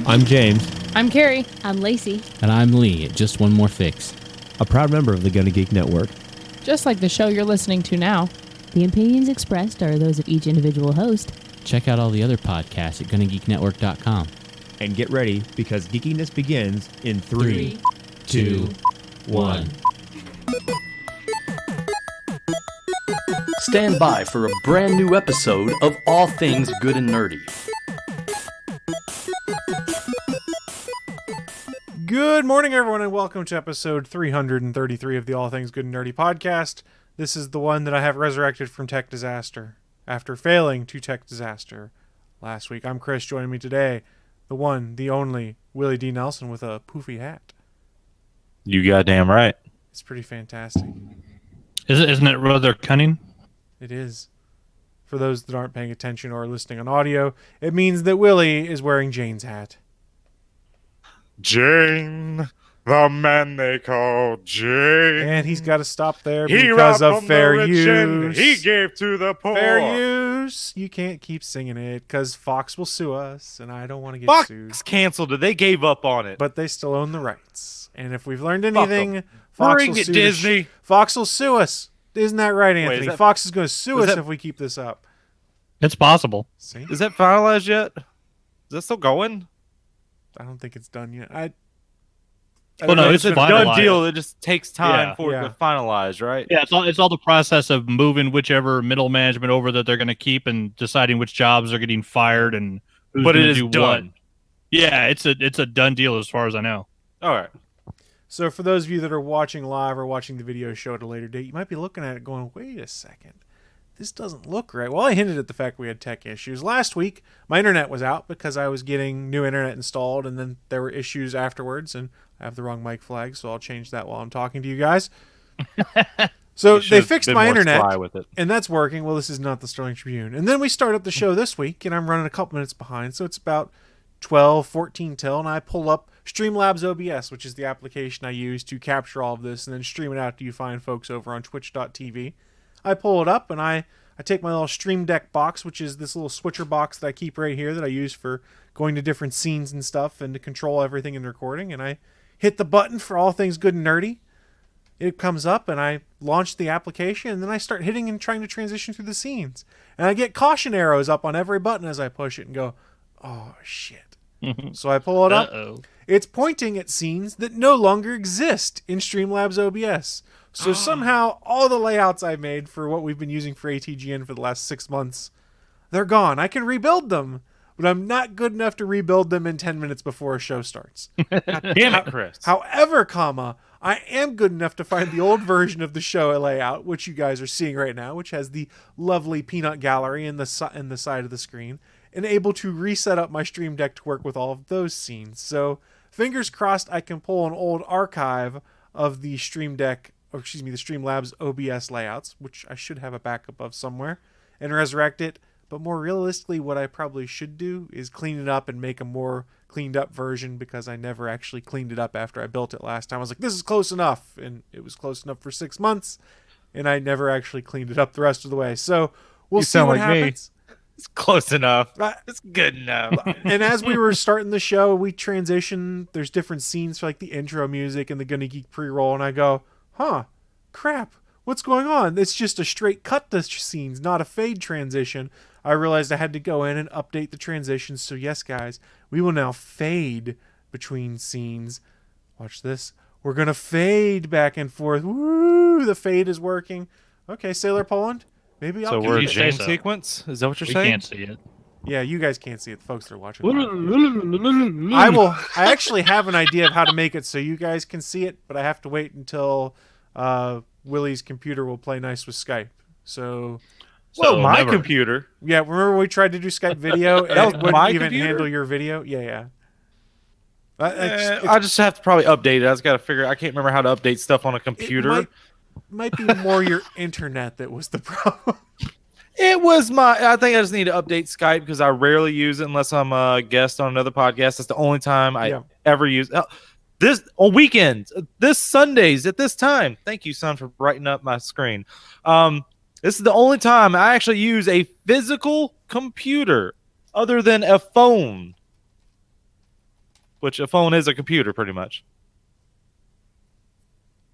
I'm James. I'm Carrie. I'm Lacey. And I'm Lee at Just One More Fix. A proud member of the Gonna Geek Network. Just like the show you're listening to now. The opinions expressed are those of each individual host. Check out all the other podcasts at GonnaGeekNetwork.com. And get ready, because geekiness begins in 3, 2, 1. Stand by for a brand new episode of All Things Good and Nerdy. Good morning, everyone, and welcome to episode 333 of the All Things Good and Nerdy podcast. This is the one that I have resurrected from tech disaster after failing to tech disaster last week. I'm Chris. Joining me today, the one, the only, Willie D. Nelson with a poofy hat. You goddamn right. It's pretty fantastic. Isn't it rather cunning? It is. For those that aren't paying attention or listening on audio, it means that Willie is wearing Jane's hat. Jane, the man they call Jane. And he's got to stop there because of fair use. He gave to the poor. Fair use. You can't keep singing it because Fox will sue us, and I don't want to get Fox sued. canceled it. They gave up on it. But they still own the rights. And if we've learned anything, Fox Bring will it, sue Disney. Fox will sue us. Isn't that right, Anthony? Fox is going to sue us that- if we keep this up. It's possible. See? Is that finalized yet? Is that still going? I don't think it's done yet. Well, no, it's a done finalized. deal. It just takes time Yeah. for it to finalize, right? Yeah, it's all the process of moving whichever middle management over that they're going to keep and deciding which jobs are getting fired and who's But going it to is do done. what. Yeah, it's a done deal as far as I know. All right. So for those of you that are watching live or watching the video show at a later date, you might be looking at it going, wait a second. This doesn't look right. Well, I hinted at the fact we had tech issues. Last week, my internet was out because I was getting new internet installed, and then there were issues afterwards, and I have the wrong mic flag, so I'll change that while I'm talking to you guys. So they fixed my internet, with it. and that's working. Well, this is not the Sterling Tribune. And then we start up the show this week, and I'm running a couple minutes behind, so it's about 14 till, and I pull up Streamlabs OBS, which is the application I use to capture all of this and then stream it out to you fine folks over on twitch.tv. I pull it up, and I take my little Stream Deck box, which is this little switcher box that I keep right here that I use for going to different scenes and stuff and to control everything in the recording, and I hit the button for All Things Good and Nerdy. It comes up, and I launch the application, and then I start hitting and trying to transition through the scenes. And I get caution arrows up on every button as I push it and go, oh, shit. So I pull it up. Uh-oh. It's pointing at scenes that no longer exist in Streamlabs OBS. So somehow all the layouts I made for what we've been using for ATGN for the last 6 months, they're gone. I can rebuild them, but I'm not good enough to rebuild them in 10 minutes before a show starts. Damn it, Chris. However, I am good enough to find the old version of the show layout, which you guys are seeing right now, which has the lovely peanut gallery in the side of the screen, and able to reset up my Stream Deck to work with all of those scenes. So fingers crossed I can pull an old archive of the the Streamlabs OBS layouts, which I should have a backup of somewhere, and resurrect it. But more realistically, what I probably should do is clean it up and make a more cleaned up version, because I never actually cleaned it up after I built it last time. I was like, this is close enough, and it was close enough for 6 months, and I never actually cleaned it up the rest of the way. So we'll see what happens. It's close enough. It's good enough. And as we were starting the show, we transition. There's different scenes for like the intro music and the Gonna Geek pre-roll, and I go, crap, what's going on? It's just a straight cut to scenes, not a fade transition. I realized I had to go in and update the transitions. So yes, guys, we will now fade between scenes. Watch this. We're going to fade back and forth. Woo, the fade is working. Okay, Sailor Poland, maybe I'll... So we're a You say Jane so. sequence? Is that what you're We saying? can't see it. Yeah, you guys can't see it. The folks that are watching. I actually have an idea of how to make it so you guys can see it, but I have to wait until Willie's computer will play nice with Skype. So My computer. yeah, remember we tried to do Skype video and That was it wouldn't my even computer? handle your video? Yeah. I just have to probably update it. I just got to figure. I can't remember how to update stuff on a computer. It might be more your internet that was the problem. It was I think I just need to update Skype because I rarely use it unless I'm a guest on another podcast. That's the only time I ever use this on weekends. This Sundays at this time. Thank you, son, for brightening up my screen. This is the only time I actually use a physical computer other than a phone. which a phone is a computer pretty much.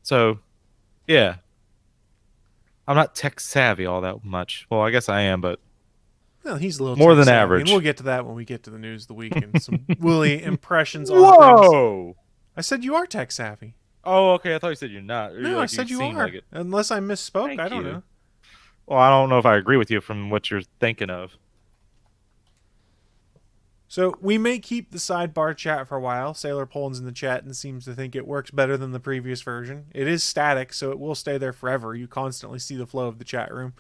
So, yeah. I'm not tech savvy all that much. Well, I guess I am, but Well, he's a little more than tech-savvy, average. and we'll get to that when we get to the news of the week and some Willie impressions on things. Whoa! I said you are tech savvy. Oh, okay. I thought you said you're not. Or No, like, I said you seem are. like it. Unless I misspoke, Thank I don't you. know. Well, I don't know if I agree with you from what you're thinking of. So we may keep the sidebar chat for a while. Sailor Poland's in the chat and seems to think it works better than the previous version. It is static, so it will stay there forever. You constantly see the flow of the chat room.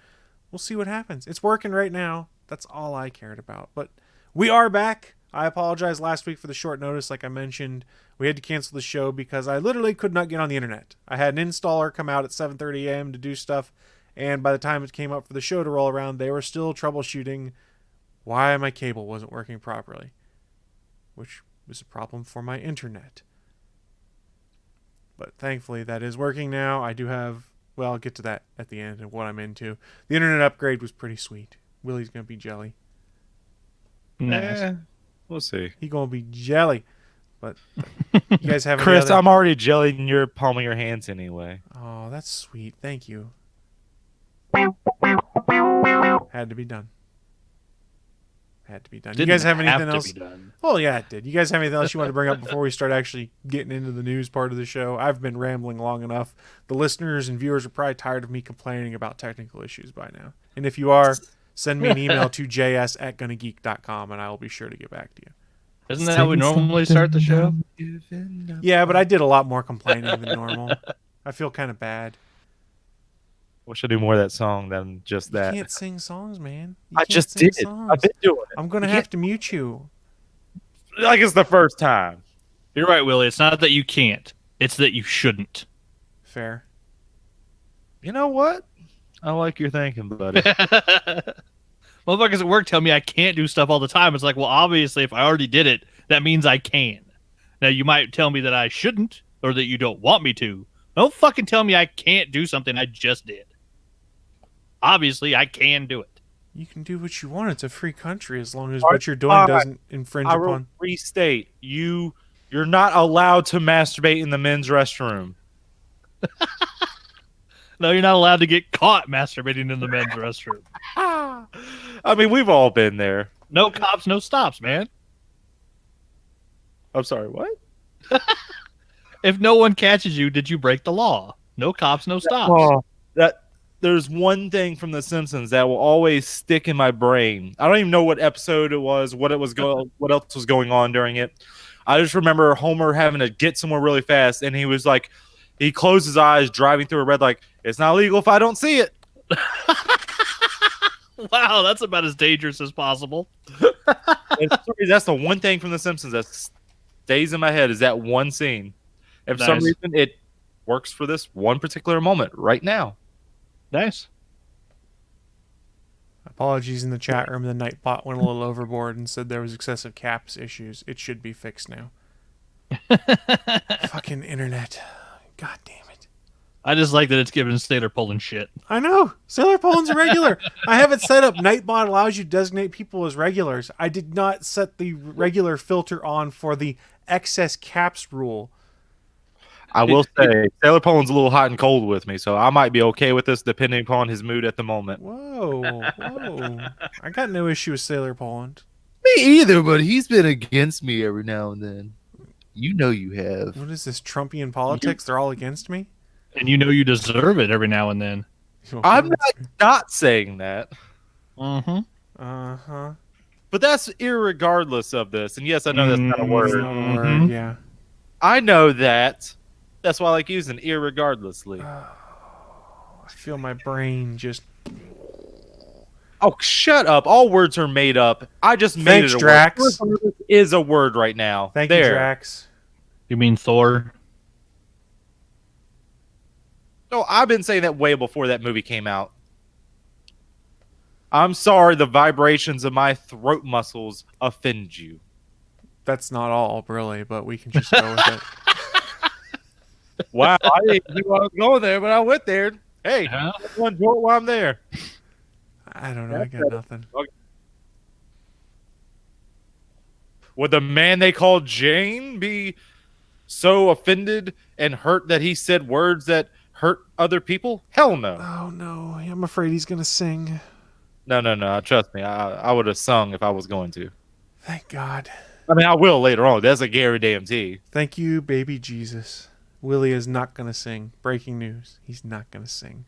We'll see what happens. It's working right now. That's all I cared about. But we are back. I apologize last week for the short notice. Like I mentioned, we had to cancel the show because I literally could not get on the internet. I had an installer come out at 7:30 a.m. to do stuff, and by the time it came up for the show to roll around, they were still troubleshooting why my cable wasn't working properly, which was a problem for my internet. But thankfully that is working now. I do have, well, I'll get to that at the end and what I'm into. The internet upgrade was pretty sweet. Willie's going to be jelly. Nice. We'll see. He going to be jelly. But you guys have any Chris, other... I'm already jelly in your palm of your hands anyway. Oh, that's sweet. Thank you. Had to be done. Had to be done. You guys have anything else? Well, yeah, it did. You guys have anything else you want to bring up before we start actually getting into the news part of the show? I've been rambling long enough. The listeners and viewers are probably tired of me complaining about technical issues by now. And if you are, send me an email to js@gonnageek.com and I will be sure to get back to you. Isn't that how we normally start the show? Yeah, but I did a lot more complaining than normal. I feel kind of bad. Wish I do more of that song than just that. You can't sing songs, man. I just did. I've been doing it. I'm going to have to mute you. Like it's the first time. You're right, Willie. It's not that you can't. It's that you shouldn't. Fair. You know what? I like your thinking, buddy. Motherfuckers at work tell me I can't do stuff all the time. It's like, well, obviously, if I already did it, that means I can. Now, you might tell me that I shouldn't or that you don't want me to. Don't fucking tell me I can't do something I just did. Obviously, I can do it. You can do what you want. It's a free country as long as what you're doing doesn't infringe I will upon. restate. You're not allowed to masturbate in the men's restroom. No, you're not allowed to get caught masturbating in the men's restroom. I mean, we've all been there. No cops, no stops, man. I'm sorry, what? If no one catches you, did you break the law? No cops, no stops. Oh, there's one thing from The Simpsons that will always stick in my brain. I don't even know what episode it was, what else was going on during it. I just remember Homer having to get somewhere really fast, and he was like, he closed his eyes driving through a red light. It's not illegal if I don't see it. Wow, that's about as dangerous as possible. That's the one thing from The Simpsons that stays in my head is that one scene. And for some reason, it works for this one particular moment right now. Nice. Apologies in the chat room. The Nightbot went a little overboard and said there was excessive caps issues. It should be fixed now. Fucking internet. God damn it. I just like that it's giving Sailor Poland shit. I know. Sailor Poland's a regular. I have it set up. Nightbot allows you to designate people as regulars. I did not set the regular filter on for the excess caps rule. I will say, Sailor Poland's a little hot and cold with me, so I might be okay with this depending upon his mood at the moment. Whoa. I got no issue with Sailor Poland. Me either, but he's been against me every now and then. You know you have. What is this, Trumpian politics? They're all against me? And you know you deserve it every now and then. I'm not saying that. Mm-hmm. Uh-huh. But that's irregardless of this. And yes, I know that's not a word. It's not a word, yeah. I know that. That's why I like using irregardlessly. I feel my brain just... Oh, shut up. All words are made up. I just made Thanks, it a Drax. word. Irregardless is a word right now. Thank you, Drax. You mean Thor? No, I've been saying that way before that movie came out. I'm sorry the vibrations of my throat muscles offend you. That's not all, really, but we can just go with it. Wow, I didn't think I was going there, but I went there. Hey, one jolt while I'm there. I don't know. I got nothing. Okay. would the man they call Jane be so offended and hurt that he said words that hurt other people? Hell no. Oh no, I'm afraid he's gonna sing. No. Trust me, I would have sung if I was going to. Thank God. I mean, I will later on. That's a guarantee. Thank you, baby Jesus. Willie is not gonna sing. Breaking news: he's not gonna sing.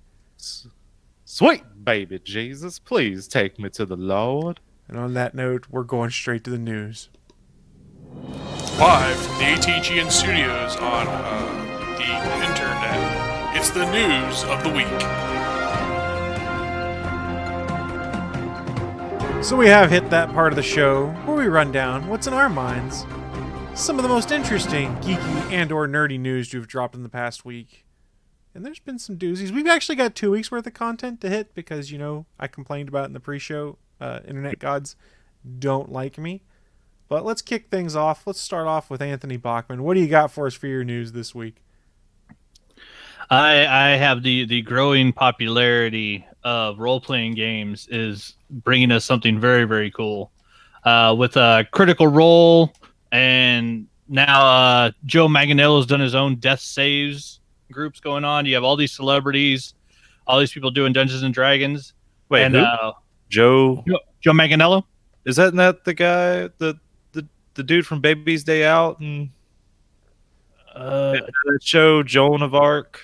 Sweet baby Jesus, please take me to the Lord. And on that note, we're going straight to the news. Live from the ATGN studios on the internet, it's the news of the week. So we have hit that part of the show where we run down what's in our minds. Some of the most interesting, geeky, and or nerdy news to have dropped in the past week. And there's been some doozies. We've actually got 2 weeks worth of content to hit because, I complained about in the pre-show, internet gods don't like me. But let's kick things off. Let's start off with Anthony Bachman. What do you got for us for your news this week? I have the growing popularity of role-playing games is bringing us something very, very cool. With Critical Role, and now Joe Manganiello's done his own death saves groups going on. You have all these celebrities, all these people doing Dungeons and Dragons. Wait, and who? Joe Manganiello? Isn't that the guy, the dude from Baby's Day Out and that show Joan of Arc?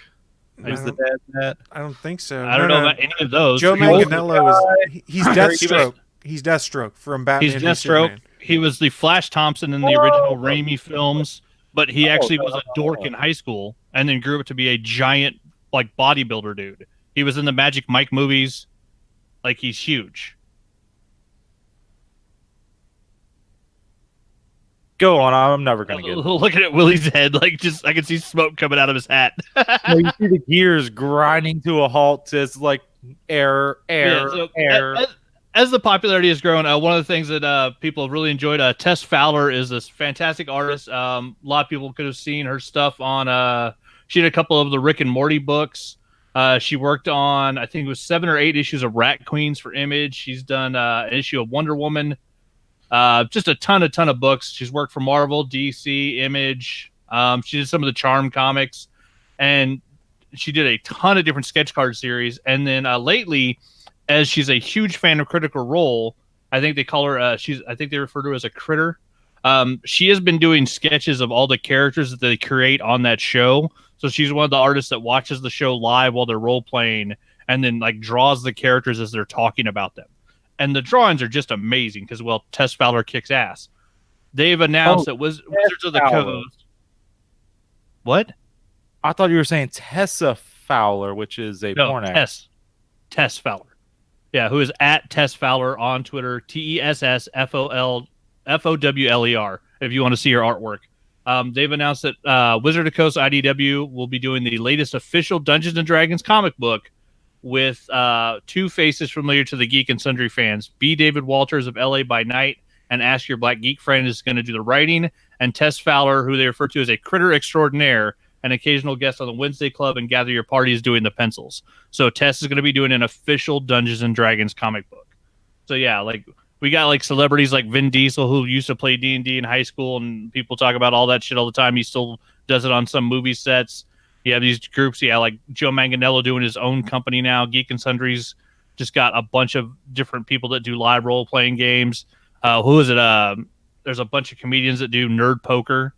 Who's the dad in that? I don't think so. I don't know about any of those. Joe Manganiello he's Deathstroke. He's Deathstroke from Batman. He's Deathstroke. He was the Flash Thompson in the original Raimi films, but he actually was a dork in high school and then grew up to be a giant bodybuilder dude. He was in the Magic Mike movies. He's huge. Go on, I'm never gonna get it. Looking at Willie's head, I can see smoke coming out of his hat. You see the gears grinding to a halt. It's like air. As the popularity has grown, one of the things that people have really enjoyed, Tess Fowler is this fantastic artist. A lot of people could have seen her stuff on. She had a couple of the Rick and Morty books. She worked on, I think it was 7 or 8 issues of Rat Queens for Image. She's done an issue of Wonder Woman. Just a ton of books. She's worked for Marvel, DC, Image. She did some of the Charm comics, and she did a ton of different sketch card series. And then lately, as she's a huge fan of Critical Role, I think they call her. I think they refer to her as a critter. She has been doing sketches of all the characters that they create on that show. So she's one of the artists that watches the show live while they're role playing, and then draws the characters as they're talking about them. And the drawings are just amazing because, Tess Fowler kicks ass. They've announced that Wizards of the Coast. What? I thought you were saying Tessa Fowler, which is a porn actress. Tess Fowler. Yeah, who is at Tess Fowler on Twitter, TESSFOWLER, if you want to see her artwork. They've announced that Wizard of the Coast IDW will be doing the latest official Dungeons & Dragons comic book with 2 faces familiar to the Geek and Sundry fans. B. David Walters of LA by Night and Ask Your Black Geek Friend is going to do the writing, and Tess Fowler, who they refer to as a critter extraordinaire, an occasional guest on the Wednesday Club and Gather Your Party, is doing the pencils. So Tess is going to be doing an official Dungeons & Dragons comic book. So yeah, we got celebrities like Vin Diesel, who used to play D&D in high school, and people talk about all that shit all the time. He still does it on some movie sets. You have these groups, like Joe Manganiello doing his own company now. Geek and Sundry's just got a bunch of different people that do live role-playing games. Who is it? There's a bunch of comedians that do Nerd Poker,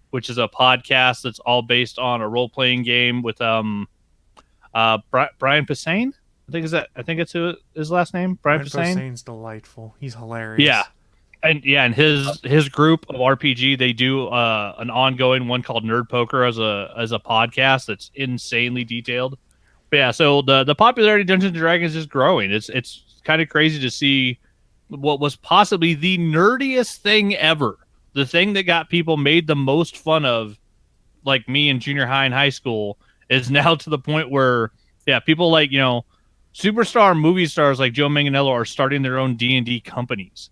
which is a podcast that's all based on a role-playing game with Brian Posehn. I think it's his last name. Brian Posehn. Posehn's delightful. He's hilarious. Yeah. And his group of RPG, they do an ongoing one called Nerd Poker as a podcast that's insanely detailed. But yeah, so the popularity of Dungeons and Dragons is growing. It's kind of crazy to see what was possibly the nerdiest thing ever. The thing that got people made the most fun of, like me in junior high and high school, is now to the point where people superstar movie stars like Joe Manganiello are starting their own D&D companies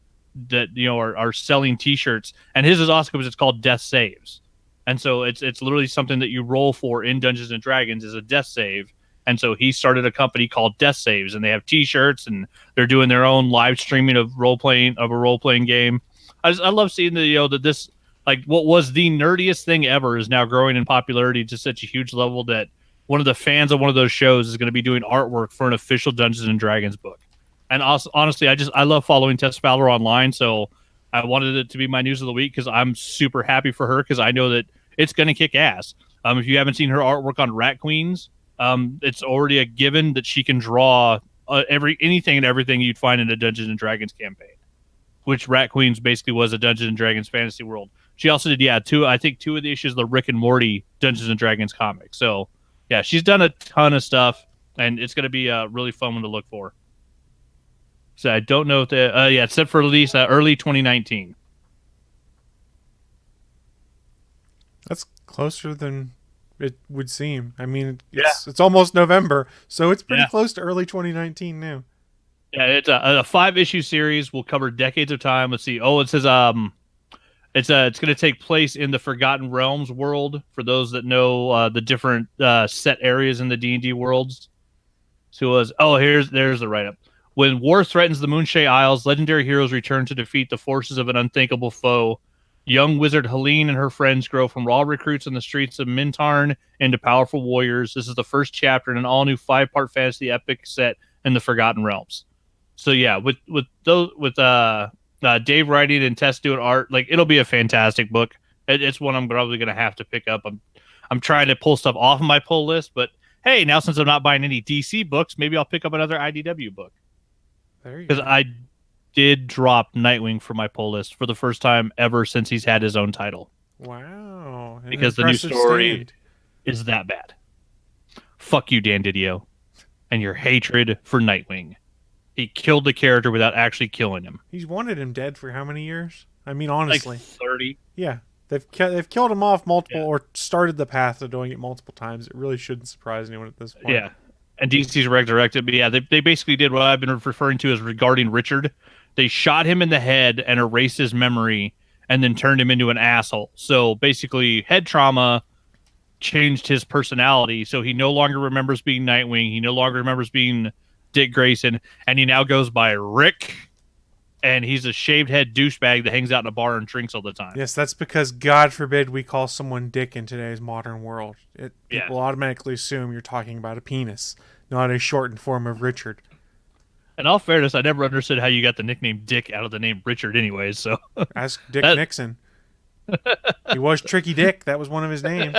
that are selling T-shirts, and his is awesome because it's called Death Saves, and so it's literally something that you roll for in Dungeons and Dragons is a death save, and so he started a company called Death Saves, and they have T-shirts, and they're doing their own live streaming of a role playing game. I love seeing that this, like, what was the nerdiest thing ever is now growing in popularity to such a huge level that one of the fans of one of those shows is going to be doing artwork for an official Dungeons and Dragons book. And also, honestly, I love following Tess Fowler online, so I wanted it to be my news of the week because I'm super happy for her because I know that it's going to kick ass. If you haven't seen her artwork on Rat Queens, it's already a given that she can draw anything and everything you'd find in a Dungeons and Dragons campaign, which Rat Queens basically was a Dungeons and Dragons fantasy world. She also did, two of the issues of the Rick and Morty Dungeons and Dragons comic. So, yeah, she's done a ton of stuff, and it's going to be a really fun one to look for. So I don't know if it's set for release early 2019. That's closer than it would seem. I mean, it's almost November, so it's pretty close to early 2019 now. Yeah, it's a 5-issue series. Will cover decades of time. Let's see. Oh, it says it's going to take place in the Forgotten Realms world. For those that know the different set areas in the D&D worlds. So there's the write-up. When war threatens the Moonshae Isles, legendary heroes return to defeat the forces of an unthinkable foe. Young wizard Helene and her friends grow from raw recruits on the streets of Mintarn into powerful warriors. This is the first chapter in an all-new 5-part fantasy epic set in the Forgotten Realms. So yeah, with Dave writing and Tess doing art, like, it'll be a fantastic book. It's one I'm probably going to have to pick up. I'm trying to pull stuff off of my pull list, but hey, now since I'm not buying any DC books, maybe I'll pick up another IDW book. Because I did drop Nightwing for my pull list for the first time ever since he's had his own title. Wow. Because the new story is that bad. Fuck you, Dan Didio, and your hatred for Nightwing. He killed the character without actually killing him. He's wanted him dead for how many years? I mean, honestly. Like 30. Yeah. They've killed him off multiple or started the path of doing it multiple times. It really shouldn't surprise anyone at this point. Yeah. And DC's resurrected, but yeah, they basically did what I've been referring to as regarding Richard. They shot him in the head and erased his memory and then turned him into an asshole. So basically, head trauma changed his personality. So he no longer remembers being Nightwing. He no longer remembers being Dick Grayson. And he now goes by Rick. And he's a shaved head douchebag that hangs out in a bar and drinks all the time. Yes, that's because, God forbid, we call someone Dick in today's modern world. People automatically assume you're talking about a penis, not a shortened form of Richard. In all fairness, I never understood how you got the nickname Dick out of the name Richard anyways. So ask Dick Nixon. He was Tricky Dick. That was one of his names.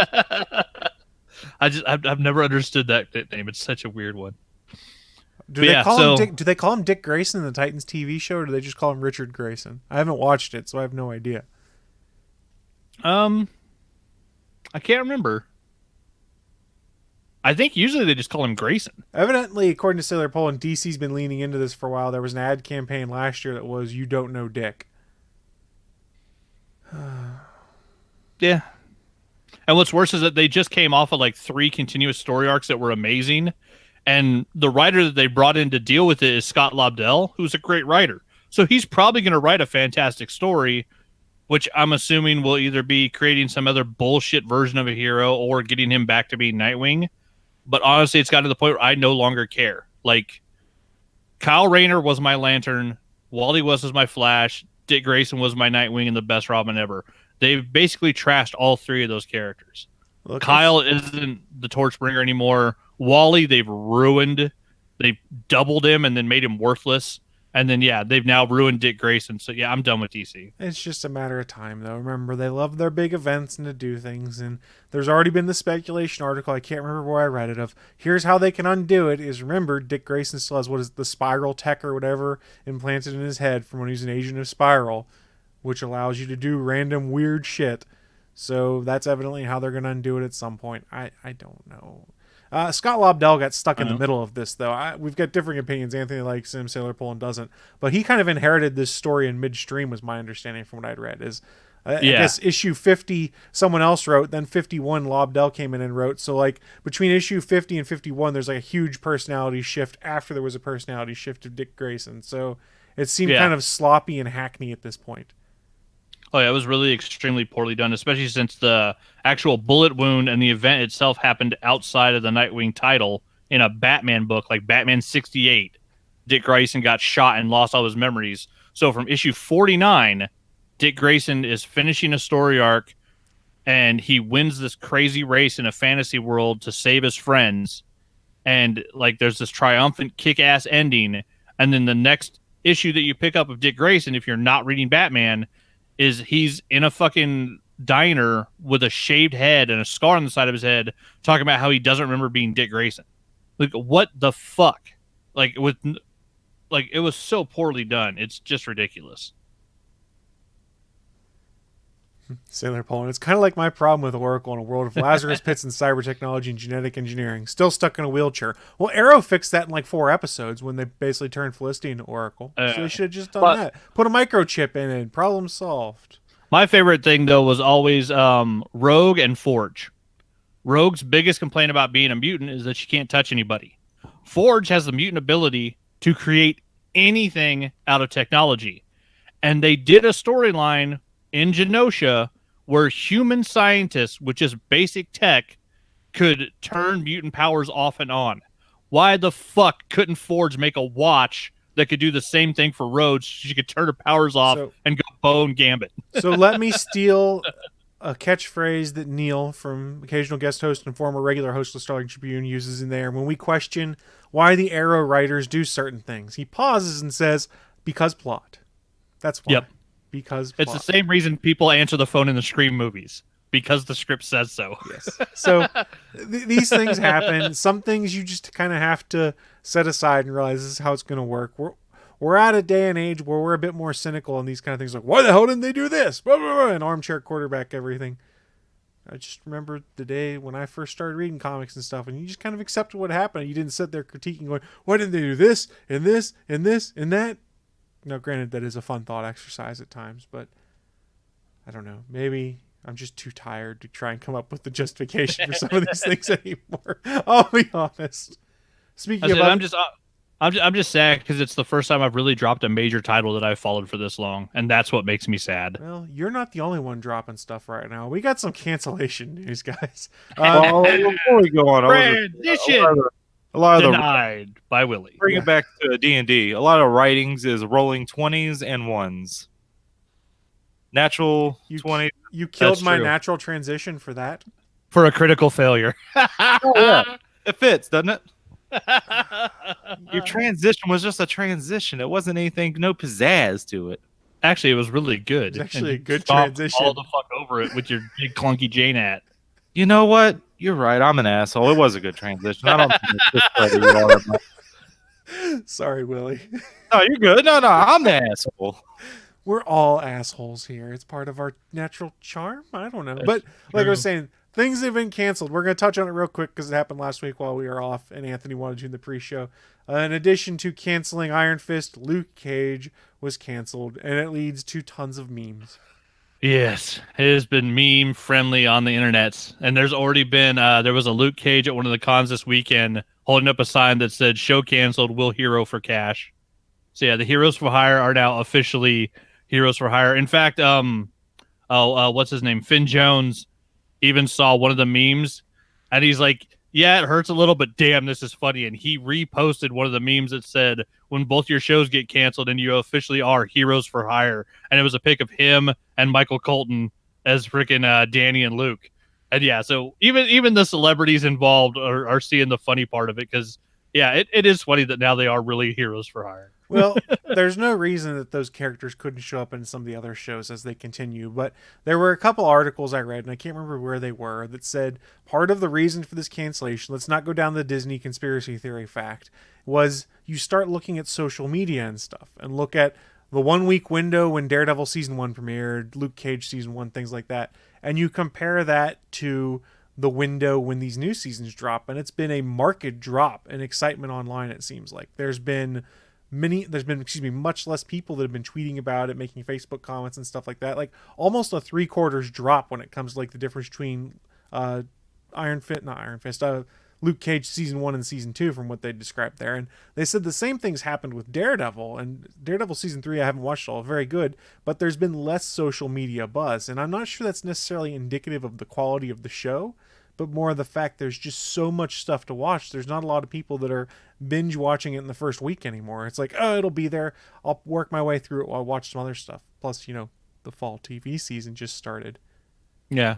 I've never understood that name. It's such a weird one. Do they call him Dick Grayson in the Titans TV show, or do they just call him Richard Grayson? I haven't watched it, so I have no idea. I can't remember. I think usually they just call him Grayson. Evidently, according to Sailor Poland, DC's been leaning into this for a while. There was an ad campaign last year that was "You Don't Know Dick." Yeah. And what's worse is that they just came off of like 3 continuous story arcs that were amazing. And the writer that they brought in to deal with it is Scott Lobdell, who's a great writer. So he's probably going to write a fantastic story, which I'm assuming will either be creating some other bullshit version of a hero or getting him back to being Nightwing. But honestly, it's gotten to the point where I no longer care. Like, Kyle Rayner was my Lantern, Wally West was my Flash, Dick Grayson was my Nightwing, and the best Robin ever. They've basically trashed all 3 of those characters. Kyle isn't the Torchbringer anymore. Wally, they've ruined. They doubled him and then made him worthless. And then, they've now ruined Dick Grayson. So, I'm done with DC. It's just a matter of time, though. Remember, they love their big events and to do things. And there's already been the speculation article. I can't remember where I read it of. Here's how they can undo it is, remember, Dick Grayson still has, what is the Spiral Tech or whatever implanted in his head from when he was an agent of Spiral, which allows you to do random weird shit. So that's evidently how they're going to undo it at some point. I don't know. Scott Lobdell got stuck in the middle of this, though. We've got differing opinions. Anthony likes him, Sailor Poland doesn't. But he kind of inherited this story in midstream, was my understanding from what I'd read. I guess issue 50, someone else wrote, then 51, Lobdell came in and wrote. So, like, between issue 50 and 51, there's like a huge personality shift after there was a personality shift of Dick Grayson. So it seemed kind of sloppy and hackney at this point. Oh, yeah, it was really extremely poorly done, especially since the actual bullet wound and the event itself happened outside of the Nightwing title in a Batman book, like Batman 68. Dick Grayson got shot and lost all his memories. So from issue 49 Dick Grayson is finishing a story arc, and he wins this crazy race in a fantasy world to save his friends. And like, there's this triumphant kick-ass ending. And then the next issue that you pick up of Dick Grayson, if you're not reading Batman, is he's in a fucking diner with a shaved head and a scar on the side of his head, talking about how he doesn't remember being Dick Grayson. Like, what the fuck? Like, it was so poorly done. It's just ridiculous. Sailor Poland. It's kind of like my problem with Oracle in a world of Lazarus pits and cyber technology and genetic engineering. Still stuck in a wheelchair. Well, Arrow fixed that in like 4 episodes when they basically turned Felicity into Oracle. So they should have just done that. Put a microchip in it. Problem solved. My favorite thing, though, was always Rogue and Forge. Rogue's biggest complaint about being a mutant is that she can't touch anybody. Forge has the mutant ability to create anything out of technology. And they did a storyline in Genosha where human scientists, which is basic tech, could turn mutant powers off and on. Why the fuck couldn't Forge make a watch that could do the same thing for Rogue? She could turn her powers off and go Bone Gambit. So let me steal a catchphrase that Neil, from occasional guest host and former regular host of Starling Tribune, uses in there when we question why the Arrow writers do certain things. He pauses and says, because plot. That's why. Yep. Because plot. It's the same reason people answer the phone in the Scream movies. Because the script says so. Yes. So these things happen. Some things you just kind of have to set aside and realize this is how it's going to work. We're at a day and age where we're a bit more cynical on these kind of things. Like, why the hell didn't they do this? Blah, blah, blah, and armchair quarterback everything. I just remember the day when I first started reading comics and stuff, and you just kind of accepted what happened. You didn't sit there critiquing, going, why didn't they do this and this and this and that? Now, granted, that is a fun thought exercise at times, but I don't know. Maybe I'm just too tired to try and come up with the justification for some of these things anymore. I'll be honest. Speaking of, I'm just sad because it's the first time I've really dropped a major title that I've followed for this long, and that's what makes me sad. Well, you're not the only one dropping stuff right now. We got some cancellation news, guys. Before we go on, a lot of denied by Willie. Bring it back to D&D. A lot of writings is rolling 20s and 1s. Natural 20s. You killed my natural transition for that. For a critical failure. Oh, yeah. It fits, doesn't it? Your transition was just a transition. It wasn't anything, no pizzazz to it. Actually, it was really good. It's actually a good transition. All the fuck over it with your big clunky Jane hat. You know what? You're right. I'm an asshole. It was a good transition. I don't think it's Sorry, Willie. No, you're good. No, I'm the asshole. We're all assholes here. It's part of our natural charm. I don't know. But like I was saying, things have been canceled. We're going to touch on it real quick because it happened last week while we were off, and Anthony wanted to in the pre-show. In addition to canceling Iron Fist, Luke Cage was canceled, and it leads to tons of memes. Yes, it has been meme friendly on the internet, and there's already been there was a Luke Cage at one of the cons this weekend holding up a sign that said "Show canceled, will hero for cash." So yeah, the Heroes for Hire are now officially Heroes for Hire. In fact, what's his name? Finn Jones even saw one of the memes, and he's like, "Yeah, it hurts a little, but damn, this is funny." And he reposted one of the memes that said, "When both your shows get canceled and you officially are Heroes for Hire," and it was a pic of him and Michael Colton as freaking Danny and Luke. And yeah, so even the celebrities involved are seeing the funny part of it, because yeah, it is funny that now they are really Heroes for Hire. Well, there's no reason that those characters couldn't show up in some of the other shows as they continue, but there were a couple articles I read, and I can't remember where they were, that said part of the reason for this cancellation, let's not go down the Disney conspiracy theory fact, was you start looking at social media and stuff, and look at the 1 week window when Daredevil season 1 premiered, Luke Cage season 1, things like that, and you compare that to the window when these new seasons drop, and it's been a marked drop in excitement online. It seems like there's been much less people that have been tweeting about it, making Facebook comments and stuff like that. Like almost a 3/4 drop when it comes to like the difference between Luke Cage season 1 and season 2 from what they described there. And they said the same things happened with Daredevil, and Daredevil season 3 I haven't watched all, very good, but there's been less social media buzz, and I'm not sure that's necessarily indicative of the quality of the show, but more of the fact there's just so much stuff to watch. There's not a lot of people that are binge watching it in the first week anymore. It's like, oh, it'll be there, I'll work my way through it while I watch some other stuff. Plus, the fall TV season just started. Yeah.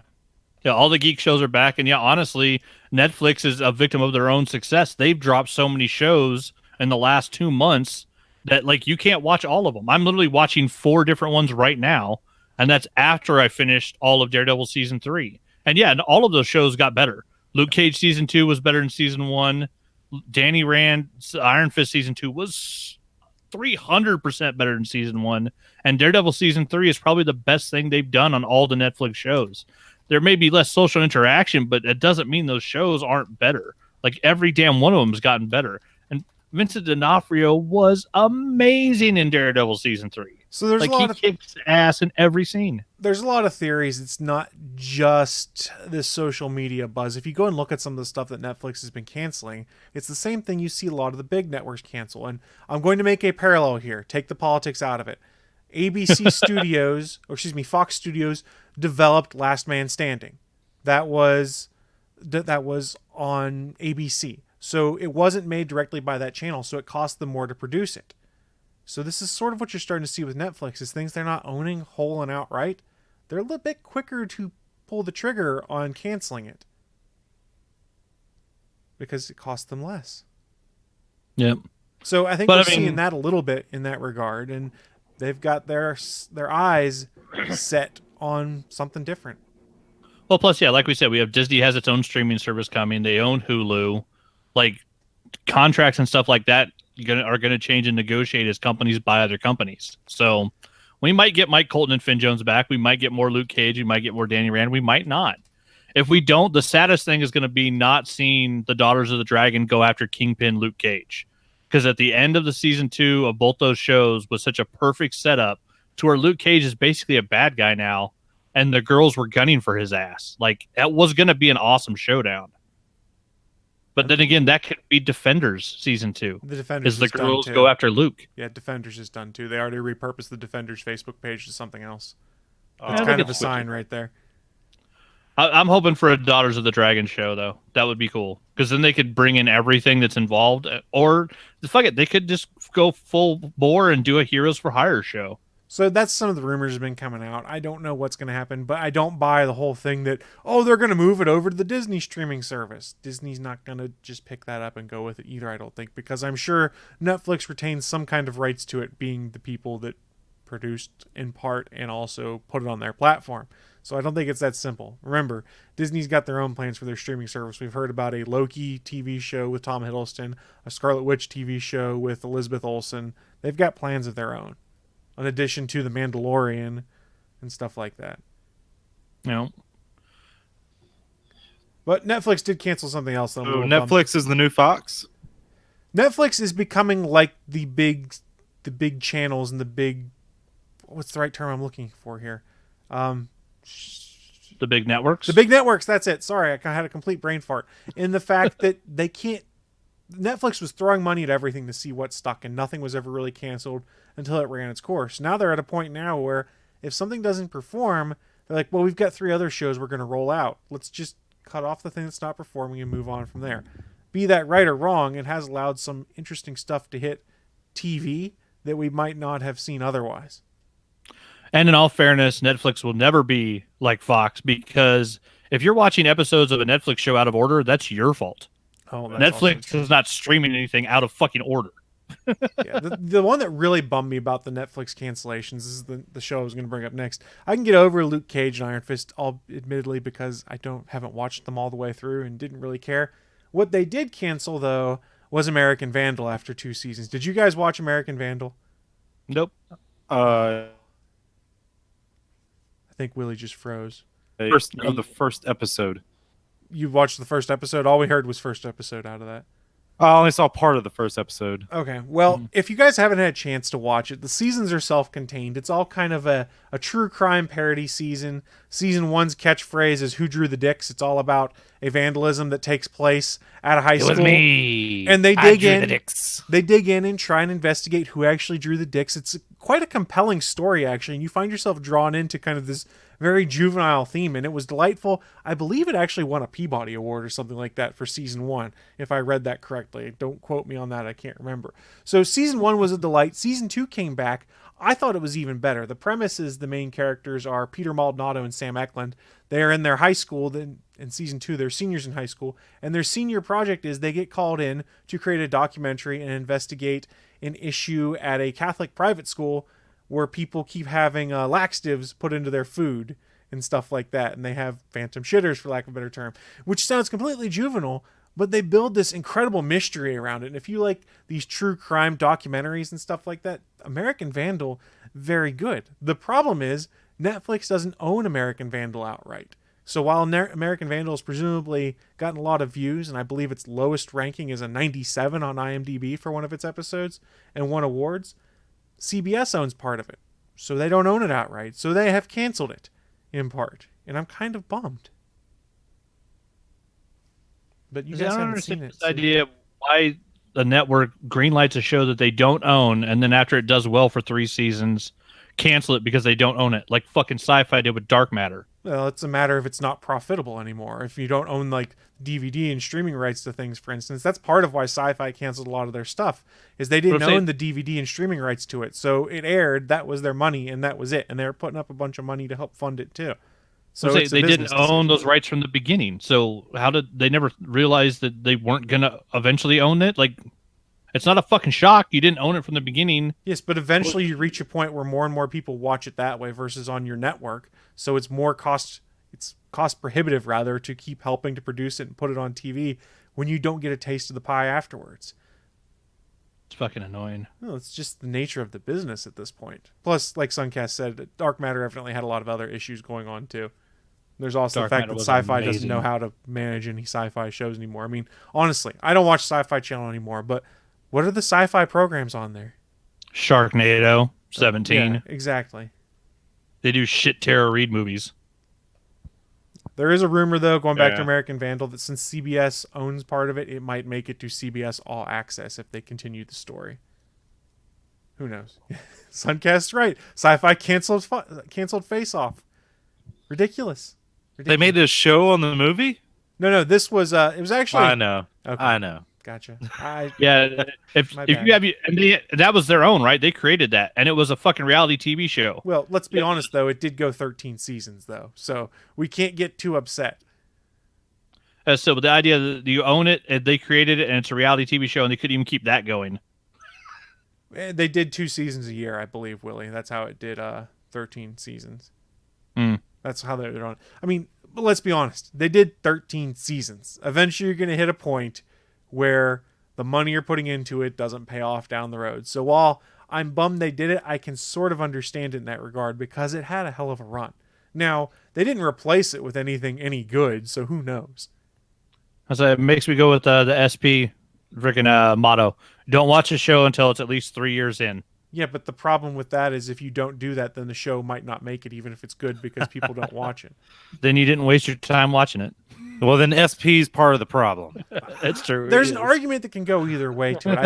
Yeah, all the geek shows are back. And yeah, honestly, Netflix is a victim of their own success. They've dropped so many shows in the last 2 months that like you can't watch all of them. I'm literally watching 4 different ones right now, and that's after I finished all of Daredevil season 3. And yeah, and all of those shows got better. Luke Cage season 2 was better than season 1. Danny Rand's Iron Fist season 2 was 300% better than season 1. And Daredevil season 3 is probably the best thing they've done on all the Netflix shows. There may be less social interaction, but it doesn't mean those shows aren't better. Like every damn one of them has gotten better. And Vincent D'Onofrio was amazing in Daredevil season 3. So there's like a lot he kicks ass in every scene. There's a lot of theories. It's not just this social media buzz. If you go and look at some of the stuff that Netflix has been canceling, it's the same thing you see a lot of the big networks cancel. And I'm going to make a parallel here. Take the politics out of it. ABC Studios, or excuse me, Fox Studios developed Last Man Standing. That was on ABC. So it wasn't made directly by that channel, so it cost them more to produce it. So this is sort of what you're starting to see with Netflix, is things they're not owning whole and outright. They're a little bit quicker to pull the trigger on canceling it because it costs them less. Yep. So I think we're seeing that a little bit in that regard, and they've got their eyes set on something different. Well, plus, yeah, like we said, we have Disney has its own streaming service coming. They own Hulu. Like contracts and stuff like that are going to change and negotiate as companies buy other companies. So we might get Mike Colton and Finn Jones back. We might get more Luke Cage. We might get more Danny Rand. We might not. If we don't, the saddest thing is going to be not seeing the Daughters of the Dragon go after Kingpin Luke Cage. Because at the end of the season 2 of both those shows was such a perfect setup to where Luke Cage is basically a bad guy now, and the girls were gunning for his ass. Like, that was going to be an awesome showdown. But then again, that could be Defenders season 2. The Defenders is the girls go after Luke. Yeah, Defenders is done too. They already repurposed the Defenders Facebook page to something else. Oh, That's kind of a sign right there. I'm hoping for a Daughters of the Dragon show, though. That would be cool. Because then they could bring in everything that's involved. Or, fuck it, they could just go full bore and do a Heroes for Hire show. So that's some of the rumors have been coming out. I don't know what's going to happen, but I don't buy the whole thing that, oh, they're going to move it over to the Disney streaming service. Disney's not going to just pick that up and go with it either, I don't think, because I'm sure Netflix retains some kind of rights to it, being the people that produced in part and also put it on their platform. So I don't think it's that simple. Remember, Disney's got their own plans for their streaming service. We've heard about a Loki TV show with Tom Hiddleston, a Scarlet Witch TV show with Elizabeth Olsen. They've got plans of their own, in addition to The Mandalorian and stuff like that. No. But Netflix did cancel something else. So Netflix is the new Fox? Netflix is becoming like the big channels and the big, what's the right term I'm looking for here? The big networks? The big networks, that's it. Sorry, I had a complete brain fart. In the fact that they can't, Netflix was throwing money at everything to see what stuck, and nothing was ever really canceled until it ran its course. Now they're at a point now where if something doesn't perform, they're like, well, we've got 3 other shows we're going to roll out. Let's just cut off the thing that's not performing and move on from there. Be that right or wrong, it has allowed some interesting stuff to hit TV that we might not have seen otherwise. And in all fairness, Netflix will never be like Fox, because if you're watching episodes of a Netflix show out of order, that's your fault. Oh, Netflix is not streaming anything out of fucking order. Yeah, the one that really bummed me about the Netflix cancellations is the show I was going to bring up next. I can get over Luke Cage and Iron Fist, all admittedly, because I haven't watched them all the way through and didn't really care. What they did cancel, though, was American Vandal after 2 seasons. Did you guys watch American Vandal? Nope. I think Willie just froze. The first episode. You watched the first episode? All we heard was first episode out of that. I only saw part of the first episode. Okay. Well, if you guys haven't had a chance to watch it, the seasons are self-contained. It's all kind of a true crime parody season. Season 1's catchphrase is "Who drew the dicks?" It's all about a vandalism that takes place at a high school. It was me. And they dig in. The dicks. They dig in and try and investigate who actually drew the dicks. It's quite a compelling story, actually, and you find yourself drawn into kind of this very juvenile theme, and it was delightful. I believe it actually won a Peabody Award or something like that for season 1, if I read that correctly. Don't quote me on that, I can't remember. So season 1 was a delight. Season 2 came back. I thought it was even better. The premise is the main characters are Peter Maldonado and Sam Eklund. They are in their high school. Then in season 2, they're seniors in high school, and their senior project is they get called in to create a documentary and investigate an issue at a Catholic private school where people keep having laxatives put into their food and stuff like that, and they have phantom shitters, for lack of a better term, which sounds completely juvenile, but they build this incredible mystery around it. And if you like these true crime documentaries and stuff like that, American Vandal, very good. The problem is Netflix doesn't own American Vandal outright. So while American Vandal has presumably gotten a lot of views, and I believe its lowest ranking is a 97 on IMDb for one of its episodes and won awards, CBS owns part of it. So they don't own it outright. So they have canceled it in part. And I'm kind of bummed. But you guys haven't seen it. This idea why the network greenlights a show that they don't own, and then after it does well for 3 seasons, cancel it because they don't own it, like fucking Sci-Fi did with Dark Matter. Well, it's a matter of it's not profitable anymore. If you don't own like DVD and streaming rights to things, for instance, that's part of why Sci-Fi canceled a lot of their stuff, is they didn't own the DVD and streaming rights to it. So it aired, that was their money, and that was it. And they were putting up a bunch of money to help fund it too. So they didn't own those rights from the beginning. So how did they never realize that they weren't going to eventually own it? Like, it's not a fucking shock. You didn't own it from the beginning. Yes, but eventually you reach a point where more and more people watch it that way versus on your network. So it's more cost prohibitive rather to keep helping to produce it and put it on TV when you don't get a taste of the pie afterwards. It's fucking annoying. No, it's just the nature of the business at this point. Plus, like Suncast said, Dark Matter evidently had a lot of other issues going on too. There's also the fact that Sci-Fi doesn't know how to manage any Sci-Fi shows anymore. I mean, honestly, I don't watch Sci-Fi Channel anymore, but what are the Sci-Fi programs on there? Sharknado, 17. Yeah, exactly. They do shit Tara Reid movies. There is a rumor, though, going back to American Vandal, that since CBS owns part of it, it might make it to CBS All Access if they continue the story. Who knows? Suncast's right. Sci-Fi canceled Face Off. Ridiculous. They made a show on the movie? No, this was it was actually I know. Okay. I know. Gotcha. Yeah, if you have that was their own, right? They created that, and it was a fucking reality TV show. Well, let's be honest though, it did go 13 seasons though, so we can't get too upset. So, but the idea that you own it, and they created it, and it's a reality TV show, and they couldn't even keep that going. They did 2 seasons a year, I believe, Willie. That's how it did 13 seasons. That's how they're on. I mean, but let's be honest. They did 13 seasons. Eventually, you're going to hit a point where the money you're putting into it doesn't pay off down the road. So while I'm bummed they did it, I can sort of understand it in that regard because it had a hell of a run. Now, they didn't replace it with anything any good, so who knows? So it makes me go with the SP freaking motto. Don't watch a show until it's at least 3 years in. Yeah, but the problem with that is if you don't do that, then the show might not make it, even if it's good, because people don't watch it. Then you didn't waste your time watching it. Well, then SP is part of the problem. That's true. There's an argument that can go either way to it.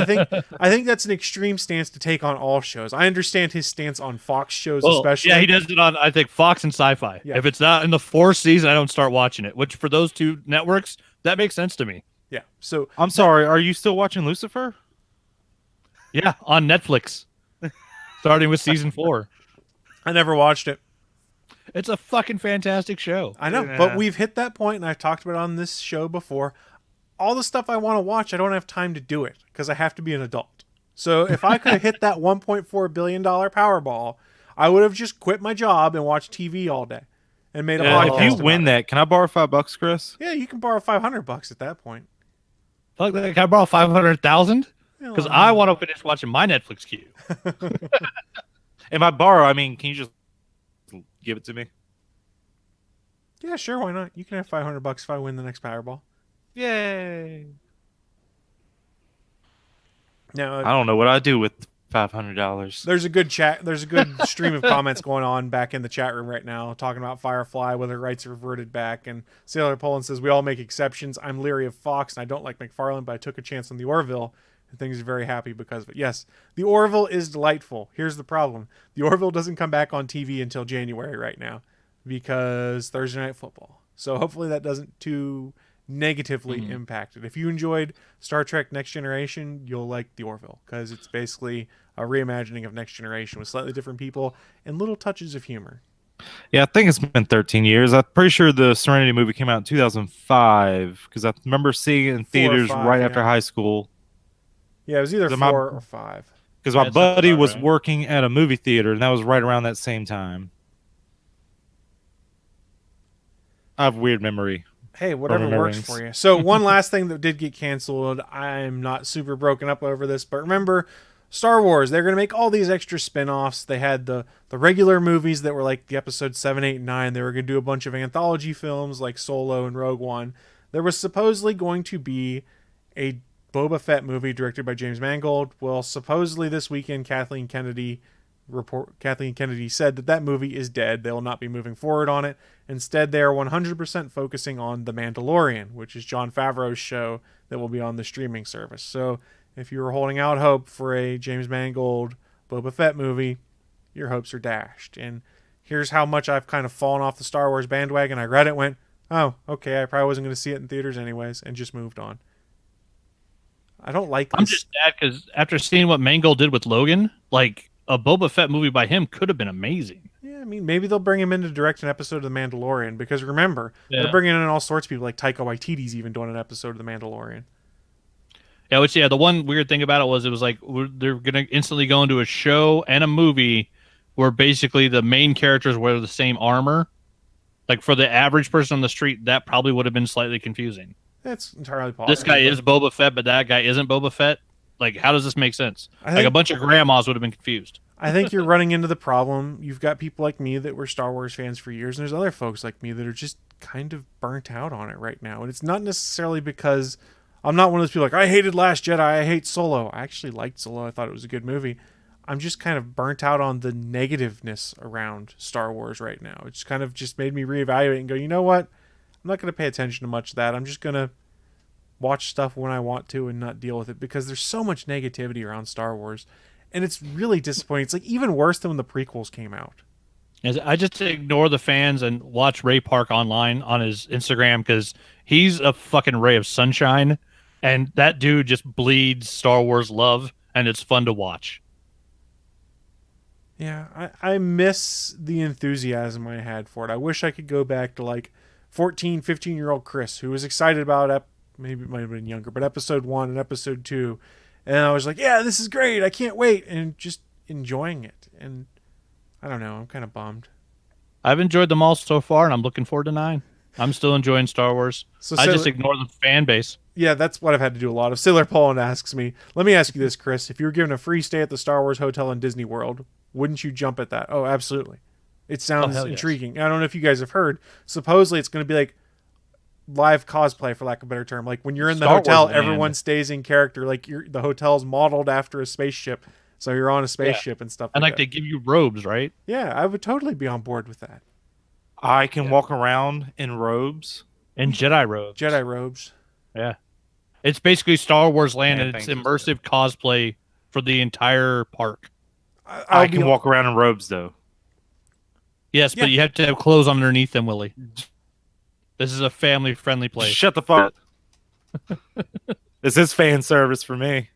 I think that's an extreme stance to take on all shows. I understand his stance on Fox shows, especially. Yeah, he does it on, I think, Fox and Sci-Fi. Yeah. If it's not in the 4th season, I don't start watching it, which for those 2 networks, that makes sense to me. Yeah. So I'm sorry, are you still watching Lucifer? Yeah, on Netflix. Starting with season 4. I never watched it. It's a fucking fantastic show. I know, but we've hit that point, and I've talked about it on this show before. All the stuff I want to watch, I don't have time to do it because I have to be an adult. So if I could have hit that $1.4 billion Powerball, I would have just quit my job and watched TV all day and made a podcast. If you win that, can I borrow $5, Chris? Yeah, you can borrow $500 at that point. Fuck that! Can I borrow 500,000? Because I want to finish watching my Netflix queue. And by borrow, I mean, can you just give it to me? Yeah, sure. Why not? You can have $500 if I win the next Powerball. Yay! Now, I don't know what I'd do with $500. There's a good chat. There's a good stream of comments going on back in the chat room right now, talking about Firefly, whether rights are reverted back. And Sailor Poland says, we all make exceptions. I'm leery of Fox, and I don't like McFarlane, but I took a chance on the Orville. And things are very happy because of it. Yes, the Orville is delightful. Here's the problem. The Orville doesn't come back on TV until January right now because Thursday Night Football. So hopefully that doesn't too negatively impacted. If you enjoyed Star Trek Next Generation, you'll like The Orville, because it's basically a reimagining of Next Generation with slightly different people and little touches of humor. Yeah, I think it's been 13 years. I'm pretty sure the Serenity movie came out in 2005 because I remember seeing it in 4 or theaters 5, right yeah. after high school. Yeah, it was either 4 or 5. Because my That sounds buddy about was right. working at a movie theater, and that was right around that same time. I have weird memory. Hey, whatever works Rememberings. for you. So one last thing that did get canceled, I'm not super broken up over this, but remember Star Wars, they're going to make all these extra spin-offs. They had the regular movies that were like the episode 7, 8, and 9. They were going to do a bunch of anthology films like Solo and Rogue One. There was supposedly going to be a Boba Fett movie directed by James Mangold. Well, supposedly this weekend, Kathleen Kennedy said that movie is dead. They will not be moving forward on it. Instead, they are 100% focusing on The Mandalorian, which is Jon Favreau's show that will be on the streaming service. So if you were holding out hope for a James Mangold Boba Fett movie, your hopes are dashed. And here's how much I've kind of fallen off the Star Wars bandwagon. I read it, went, oh, okay, I probably wasn't going to see it in theaters anyways, and just moved on. I don't like this. I'm just sad because after seeing what Mangold did with Logan, like a Boba Fett movie by him could have been amazing. Yeah, I mean, maybe they'll bring him in to direct an episode of The Mandalorian, because remember, they're bringing in all sorts of people, like Taika Waititi's even doing an episode of The Mandalorian. Yeah, the one weird thing about it was like they're going to instantly go into a show and a movie where basically the main characters wear the same armor. Like for the average person on the street, that probably would have been slightly confusing. That's entirely possible. This guy is Boba Fett, but that guy isn't Boba Fett. Like, how does this make sense? Like a bunch of grandmas would have been confused. I think you're running into the problem. You've got people like me that were Star Wars fans for years, and there's other folks like me that are just kind of burnt out on it right now. And it's not necessarily because I'm not one of those people like, I hated Last Jedi, I hate Solo. I actually liked Solo. I thought it was a good movie. I'm just kind of burnt out on the negativeness around Star Wars right now. It's kind of just made me reevaluate and go, you know what? I'm not going to pay attention to much of that. I'm just going to watch stuff when I want to and not deal with it, because there's so much negativity around Star Wars. And it's really disappointing. It's like even worse than when the prequels came out. I just ignore the fans and watch Ray Park online on his Instagram because he's a fucking ray of sunshine. And that dude just bleeds Star Wars love, and it's fun to watch. Yeah, I miss the enthusiasm I had for it. I wish I could go back to like 14, 15-year-old Chris, who was excited about maybe it might have been younger, but episode 1 and episode 2. And I was like, yeah, this is great. I can't wait. And just enjoying it. And I don't know. I'm kind of bummed. I've enjoyed them all so far, and I'm looking forward to 9. I'm still enjoying Star Wars. I just ignore the fan base. Yeah, that's what I've had to do a lot of. Sailor Poland asks me, let me ask you this, Chris. If you were given a free stay at the Star Wars Hotel in Disney World, wouldn't you jump at that? Oh, absolutely. It sounds intriguing. Yes. I don't know if you guys have heard. Supposedly it's going to be like live cosplay, for lack of a better term. Like when you're in the hotel, everyone stays in character. Like the hotel's modeled after a spaceship, so you're on a spaceship and stuff. And like they give you robes, right? Yeah, I would totally be on board with that. I can walk around in robes. In Jedi robes. Jedi robes. Yeah. It's basically Star Wars land, and it's immersive cosplay for the entire park. I can walk around in robes, though. Yes, but you have to have clothes underneath them, Willie. This is a family-friendly place. Shut the fuck up. This is fan service for me.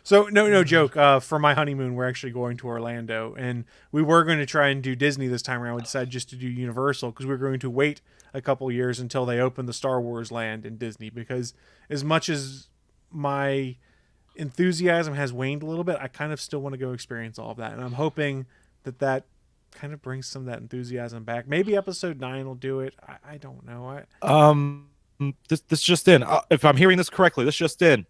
So, no joke. For my honeymoon, we're actually going to Orlando, and we were going to try and do Disney this time around. We decided just to do Universal because we were going to wait a couple years until they opened the Star Wars land in Disney, because as much as my enthusiasm has waned a little bit, I kind of still want to go experience all of that, and I'm hoping that kind of brings some of that enthusiasm back. Maybe episode 9 will do it. I don't know. This just in. If I'm hearing this correctly, this just in.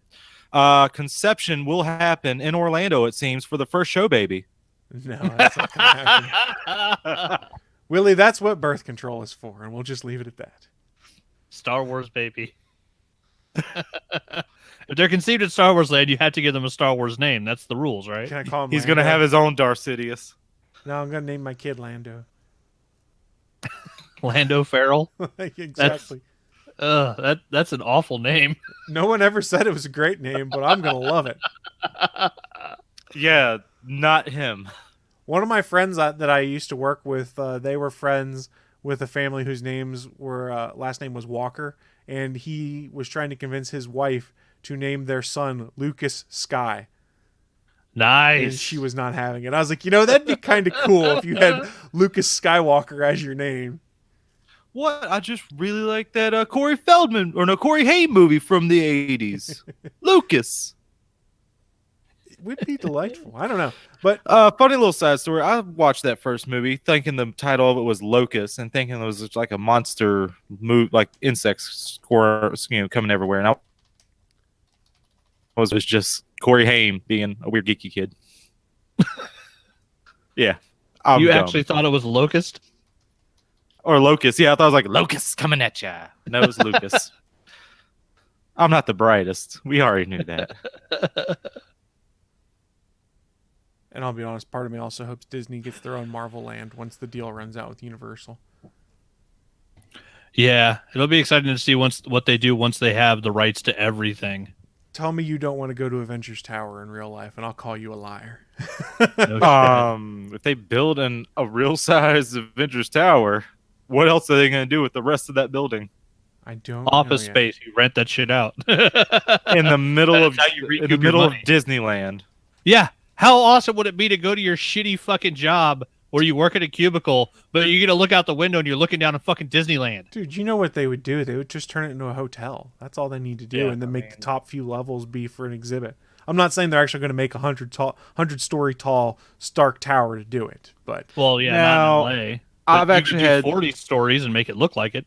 Conception will happen in Orlando, it seems, for the first show baby. No, that's not going to happen. Willie, that's what birth control is for, and we'll just leave it at that. Star Wars baby. If they're conceived at Star Wars land, you have to give them a Star Wars name. That's the rules, right? Can I call him He's going to have his own Darth Sidious. No, I'm going to name my kid Lando. Lando Farrell? Exactly. That's an awful name. No one ever said it was a great name, but I'm going to love it. Yeah, not him. One of my friends that I used to work with, they were friends with a family whose names were last name was Walker, and he was trying to convince his wife to name their son Lucas Sky. Nice. And she was not having it. I was like, that'd be kind of cool if you had Lucas Skywalker as your name. What? I just really like that Corey Haim movie from the 80s. Lucas. It would be delightful. I don't know. But funny little side story. I watched that first movie thinking the title of it was Locust and thinking it was just like a monster like insects coming everywhere. And I was just Corey Haim being a weird geeky kid. Yeah. You actually thought it was Locust? Or Locust. Yeah, I thought it was like Locust coming at ya. No, it was Lucas. I'm not the brightest. We already knew that. And I'll be honest, part of me also hopes Disney gets their own Marvel Land once the deal runs out with Universal. Yeah, it'll be exciting to see what they do once they have the rights to everything. Tell me you don't want to go to Avengers Tower in real life, and I'll call you a liar. If they build a real size Avengers Tower, what else are they going to do with the rest of that building? I don't Office know space. You rent that shit out in the middle of money. Disneyland. Yeah, how awesome would it be to go to your shitty fucking job where you work at a cubicle, but you're gonna look out the window and you're looking down at fucking Disneyland? Dude, you know what they would do? They would just turn it into a hotel. That's all they need to do, and then make the top few levels be for an exhibit. I'm not saying they're actually going to make a 100-story tall Stark Tower to do it, but not in LA. I've actually had 40 stories and make it look like it.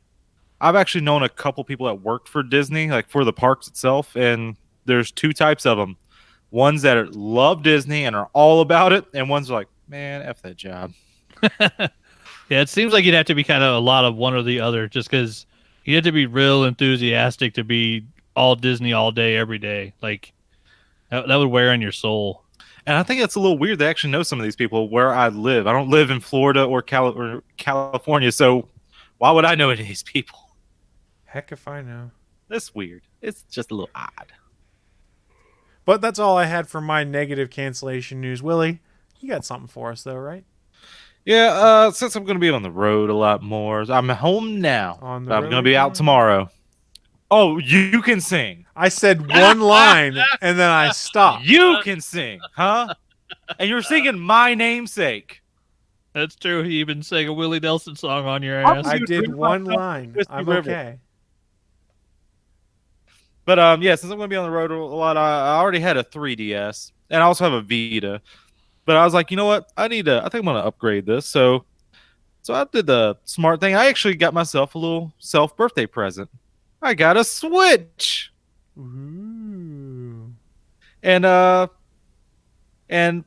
I've actually known a couple people that worked for Disney, like for the parks itself, and there's two types of them. Ones that love Disney and are all about it, and ones are like, man, F that job. Yeah, it seems like you'd have to be kind of a lot of one or the other, just because you have to be real enthusiastic to be all Disney all day, every day. Like, that would wear on your soul. And I think it's a little weird. They actually know some of these people where I live. I don't live in Florida or California, so why would I know any of these people? Heck if I know. That's weird. It's just a little odd. But that's all I had for my negative cancellation news. Willie, you got something for us, though, right? Yeah, since I'm going to be on the road a lot more, I'm home now. I'm going to be out tomorrow. Oh, you can sing. I said one line, and then I stopped. You can sing, huh? And you're singing My Namesake. That's true. He even sang a Willie Nelson song on your ass. I did one line. I'm okay. But yeah, since I'm going to be on the road a lot, I already had a 3DS, and I also have a Vita. But I was like, you know what? I think I'm going to upgrade this. So I did the smart thing. I actually got myself a little self-birthday present. I got a Switch. Ooh. And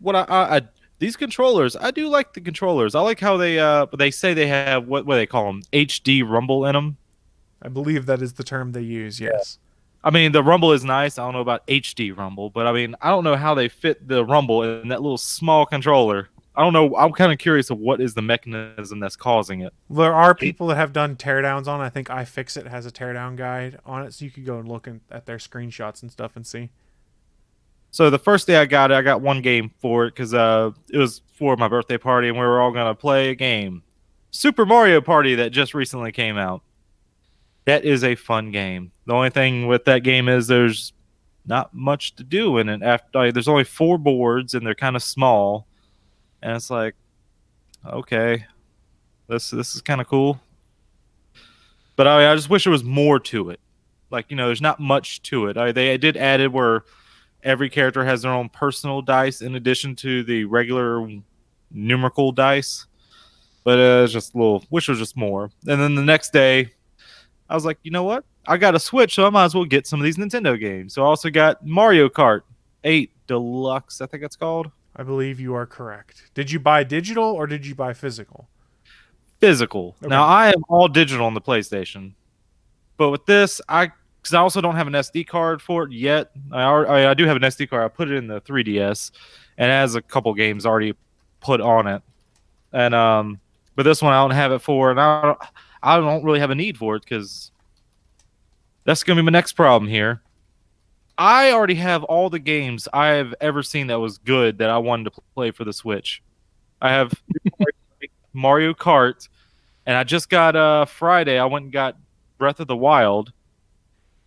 what these controllers, I do like the controllers. I like how they say they have what do they call them? HD rumble in them. I believe that is the term they use. Yes. I mean, the rumble is nice. I don't know about HD rumble, but I mean, I don't know how they fit the rumble in that little small controller. I don't know. I'm kind of curious of what is the mechanism that's causing it. There are people that have done teardowns on it. I think iFixit has a teardown guide on it, so you could go and look at their screenshots and stuff and see. So the first day I got one game for it because it was for my birthday party, and we were all going to play a game. Super Mario Party that just recently came out. That is a fun game. The only thing with that game is there's not much to do in it. There's only 4 boards, and they're kind of small. And it's like, okay, this is kind of cool. But I just wish there was more to it. Like, there's not much to it. They did add it where every character has their own personal dice in addition to the regular numerical dice. But it's just a little, wish there was just more. And then the next day, I was like, you know what? I got a Switch, so I might as well get some of these Nintendo games. So I also got Mario Kart 8 Deluxe, I think it's called. I believe you are correct. Did you buy digital or did you buy physical? Physical. Okay. Now, I am all digital on the PlayStation. But with this, because I also don't have an SD card for it yet. I do have an SD card. I put it in the 3DS. And it has a couple games already put on it. And but this one I don't have it for. And I don't really have a need for it because that's going to be my next problem here. I already have all the games I have ever seen that was good that I wanted to play for the Switch. I have Mario Kart, And I just got Friday. I went and got Breath of the Wild,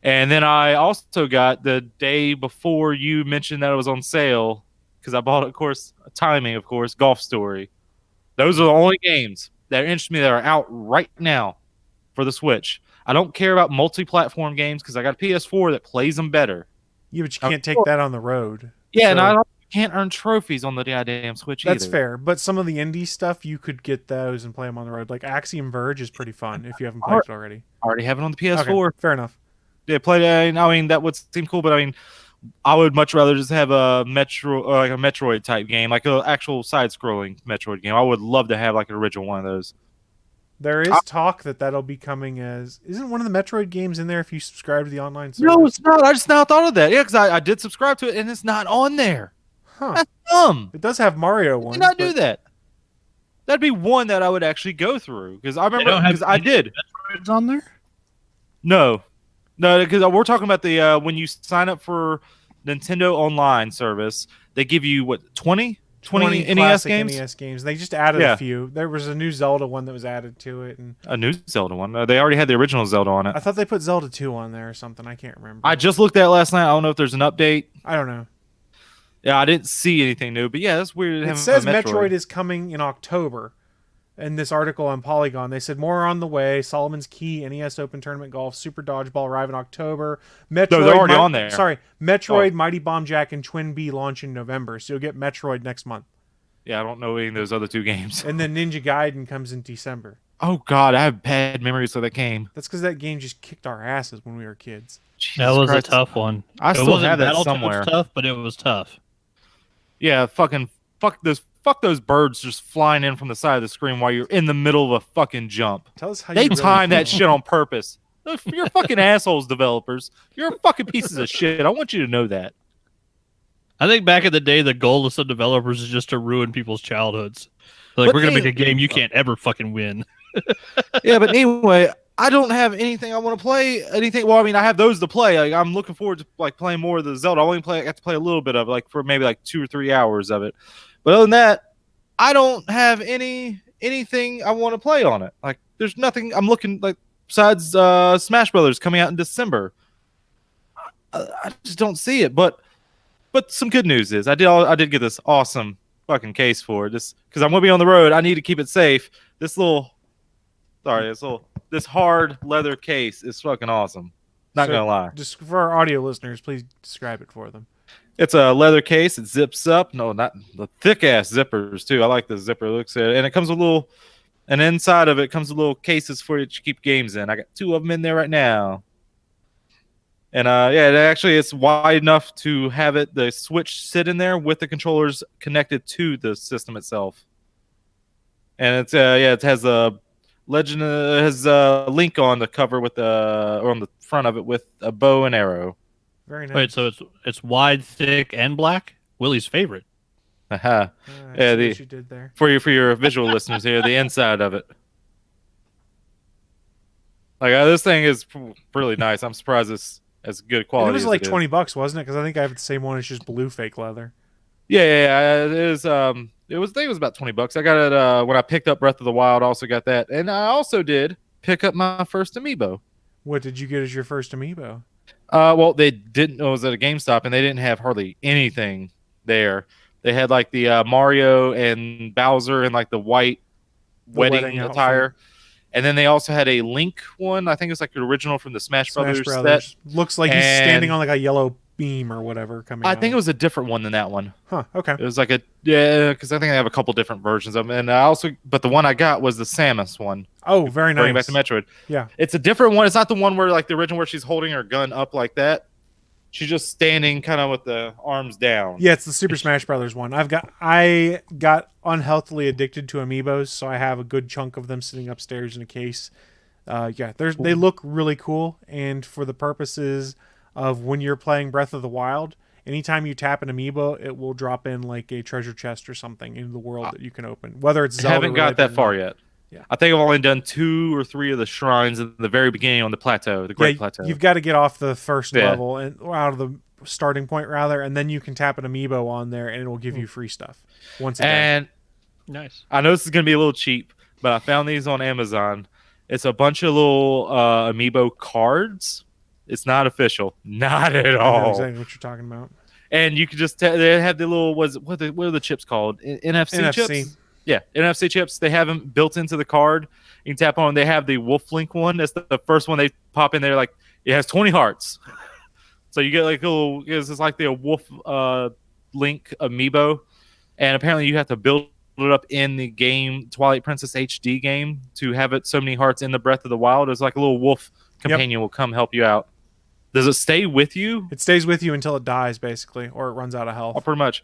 and then I also got the day before you mentioned that it was on sale because I bought, of course, timing, of course, Golf Story. Those are the only games that interest me that are out right now for the Switch. I don't care about multi-platform games because I got a PS4 that plays them better. Yeah, but you can't take that on the road. Yeah, So- and I can't earn trophies on the goddamn Switch either. That's fair, but some of the indie stuff you could get those and play them on the road. Like Axiom Verge is pretty fun if you haven't played it already. I already have it on the PS4. Okay, fair enough. Yeah, I mean, that would seem cool, but I mean, I would much rather just have a Metroid type game, like an actual side-scrolling Metroid game. I would love to have like an original one of those. There is talk that that'll be coming as... Isn't one of the Metroid games in there if you subscribe to the online service? No, it's not. I just now thought of that. Yeah, because I did subscribe to it, and it's not on there. Huh. That's dumb. It does have Mario ones. Why not do that? That'd be one that I would actually go through, because I remember because I did. Metroid's on there? No, because we're talking about the when you sign up for Nintendo Online service, they give you what 20 NES games. NES games. They just added a few. There was a new Zelda one that was added to it, and a new Zelda one. They already had the original Zelda on it. I thought they put Zelda 2 on there or something. I can't remember. I just looked at it last night. I don't know if there's an update. I don't know. Yeah, I didn't see anything new, but yeah, that's weird. It says Metroid is coming in October. In this article on Polygon, they said more on the way. Solomon's Key, NES Open Tournament Golf, Super Dodgeball arrive in October. Metroid, no, they're already on there. Sorry, Metroid, Mighty Bomb Jack, and Twin Bee launch in November, so you'll get Metroid next month. Yeah, I don't know any of those other two games. And then Ninja Gaiden comes in December. Oh God, I have bad memories of that game. That's because that game just kicked our asses when we were kids. That was a tough one. I still have that somewhere. It was tough, but it was tough. Yeah, fuck those birds just flying in from the side of the screen while you're in the middle of a fucking jump. Tell us how they you really timed that feel. shit on purpose. You're fucking assholes, developers. You're fucking pieces of shit. I want you to know that. I think back in the day, the goal of some developers is just to ruin people's childhoods. Like, But we're gonna make a game you can't ever fucking win. Yeah, but anyway, I don't have anything I want to play. Anything? Well, I mean, I have those to play. Like, I'm looking forward to like playing more of the Zelda. I got to play a little bit of it, like for maybe like 2 or 3 hours of it. But other than that, I don't have anything I want to play on it. Like, there's nothing I'm looking like besides Smash Brothers coming out in December. I just don't see it. But some good news is I did get this awesome fucking case for it. Just because I'm gonna be on the road, I need to keep it safe. This hard leather case is fucking awesome. Not gonna lie. Just for our audio listeners, please describe it for them. It's a leather case. It zips up. No, not the thick ass zippers too. I like the zipper. It looks at it, and it comes with and inside of it comes with little cases for you to keep games in. I got 2 of them in there right now. And it's wide enough to have the Switch sit in there with the controllers connected to the system itself. And it has a legend. It has a link on the cover or on the front of it with a bow and arrow. Very nice. Wait, so it's wide, thick, and black? Willie's favorite. Yeah, what you did there. For your visual listeners here, the inside of it. Like this thing is really nice. I'm surprised it's as good quality. And it was as like it is. $20, wasn't it? Because I think I have the same one. It's just blue fake leather. Yeah. It is. I think it was about $20. I got it when I picked up Breath of the Wild. Also got that, and I also did pick up my first amiibo. What did you get as your first amiibo? Well, they didn't. It was at a GameStop, and they didn't have hardly anything there. They had like the Mario and Bowser and like the white wedding attire. Outfit. And then they also had a Link one. I think it's like the original from the Smash Brothers set. Looks like he's standing on like a yellow beam or whatever coming I think it was a different one than that one. Huh, okay. It was like because I think I have a couple different versions of them. And but the one I got was the Samus one. Oh, very nice. Bring back to Metroid. Yeah. It's a different one. It's not the one where like the original where she's holding her gun up like that. She's just standing kind of with the arms down. Yeah, it's the Super Smash Brothers one. I got unhealthily addicted to amiibos, so I have a good chunk of them sitting upstairs in a case. They look really cool, and for the purposes of when you're playing Breath of the Wild, anytime you tap an amiibo, it will drop in like a treasure chest or something into the world that you can open. Whether it's Zelda, I haven't got that far yet. Yeah. I think I've only done 2 or 3 of the shrines at the very beginning on the plateau, the Great Plateau. You've got to get off the first level and out of the starting point rather, and then you can tap an amiibo on there, and it will give you free stuff once again. And nice. I know this is going to be a little cheap, but I found these on Amazon. It's a bunch of little amiibo cards. It's not official, not at I know all. exactly what you're talking about. And you can just they have the little what are the chips called? NFC chips. Yeah, NFC chips. They have them built into the card. You can tap on. They have the Wolf Link one. That's the first one they pop in there. Like it has 20 hearts. So you get like a little. It's like the Wolf Link amiibo, and apparently you have to build it up in the game Twilight Princess HD game to have it so many hearts in the Breath of the Wild. It's like a little wolf companion will come help you out. Does it stay with you? It stays with you until it dies, basically, or it runs out of health. Oh, pretty much.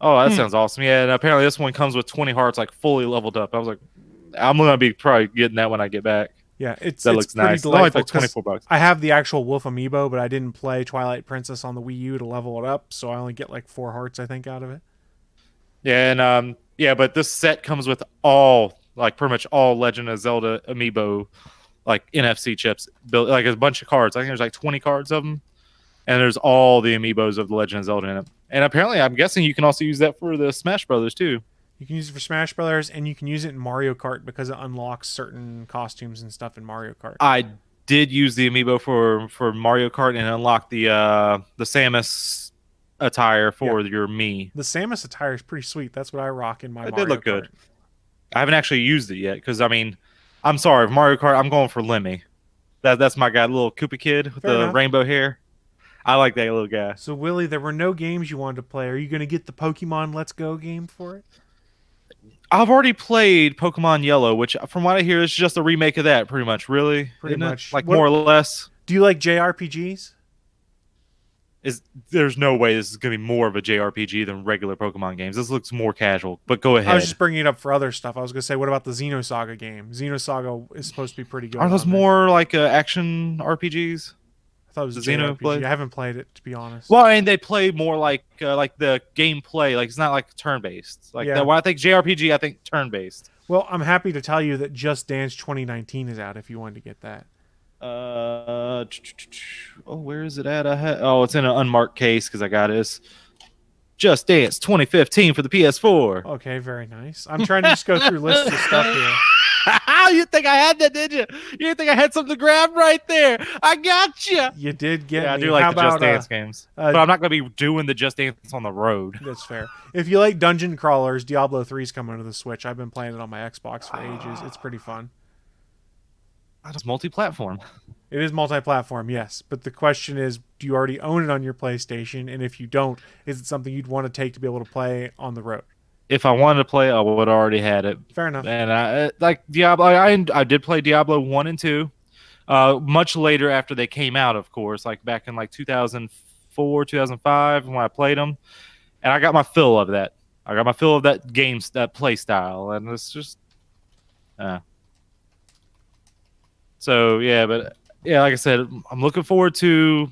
Oh, that sounds awesome. Yeah, and apparently this one comes with 20 hearts, like fully leveled up. I was like, I'm gonna be probably getting that when I get back. Yeah, that pretty looks nice. delightful. It's like $24. I have the actual Wolf amiibo, but I didn't play Twilight Princess on the Wii U to level it up, so I only get like 4 hearts, I think, out of it. Yeah, and but this set comes with all, like pretty much all Legend of Zelda amiibo, like NFC chips, built like a bunch of cards. I think there's like 20 cards of them, and there's all the amiibos of the Legend of Zelda in it. And apparently, I'm guessing you can also use that for the Smash Brothers too. You can use it for Smash Brothers, and you can use it in Mario Kart because it unlocks certain costumes and stuff in Mario Kart. I did use the amiibo for Mario Kart and unlock the Samus attire for your Mii. The Samus attire is pretty sweet. That's what I rock in my It Mario did look Kart. good. I haven't actually used it yet because, I mean, I'm sorry, Mario Kart, I'm going for Lemmy. That's my guy, little Koopa kid with the rainbow hair. I like that little guy. So, Willie, there were no games you wanted to play. Are you going to get the Pokemon Let's Go game for it? I've already played Pokemon Yellow, which, from what I hear, is just a remake of that, pretty much. Really? Pretty Isn't it? much. Like, more or less. Do you like JRPGs? There's no way this is going to be more of a JRPG than regular Pokemon games. This looks more casual, but go ahead. I was just bringing it up for other stuff. I was going to say, what about the Xenosaga game? Xenosaga is supposed to be pretty good. Are those more like action RPGs? I thought it was a Xeno JRPG. I haven't played it, to be honest. Well, I mean, they play more like the gameplay. Like, it's not like turn-based. Like, when I think JRPG, I think turn-based. Well, I'm happy to tell you that Just Dance 2019 is out if you wanted to get that. Where is it at? It's in an unmarked case because I got it. It's Just Dance 2015 for the PS4. Okay, very nice. I'm trying to just go through lists of stuff here. You think I had that, did you? You didn't think I had something to grab right there? I got you. You did get me. I do like the Just Dance games. But I'm not going to be doing the Just Dance on the road. That's fair. If you like dungeon crawlers, Diablo 3 is coming to the Switch. I've been playing it on my Xbox for ages. It's pretty fun. It's multi-platform. It is multi-platform, yes. But the question is, do you already own it on your PlayStation? And if you don't, is it something you'd want to take to be able to play on the road? If I wanted to play, I would have already had it. Fair enough. And I like Diablo. I did play Diablo 1 and 2 much later after they came out, of course, like back in like 2004, 2005 when I played them. And I got my fill of that. I got my fill of that that play style. And it's just... So, yeah, but yeah, like I said, I'm looking forward to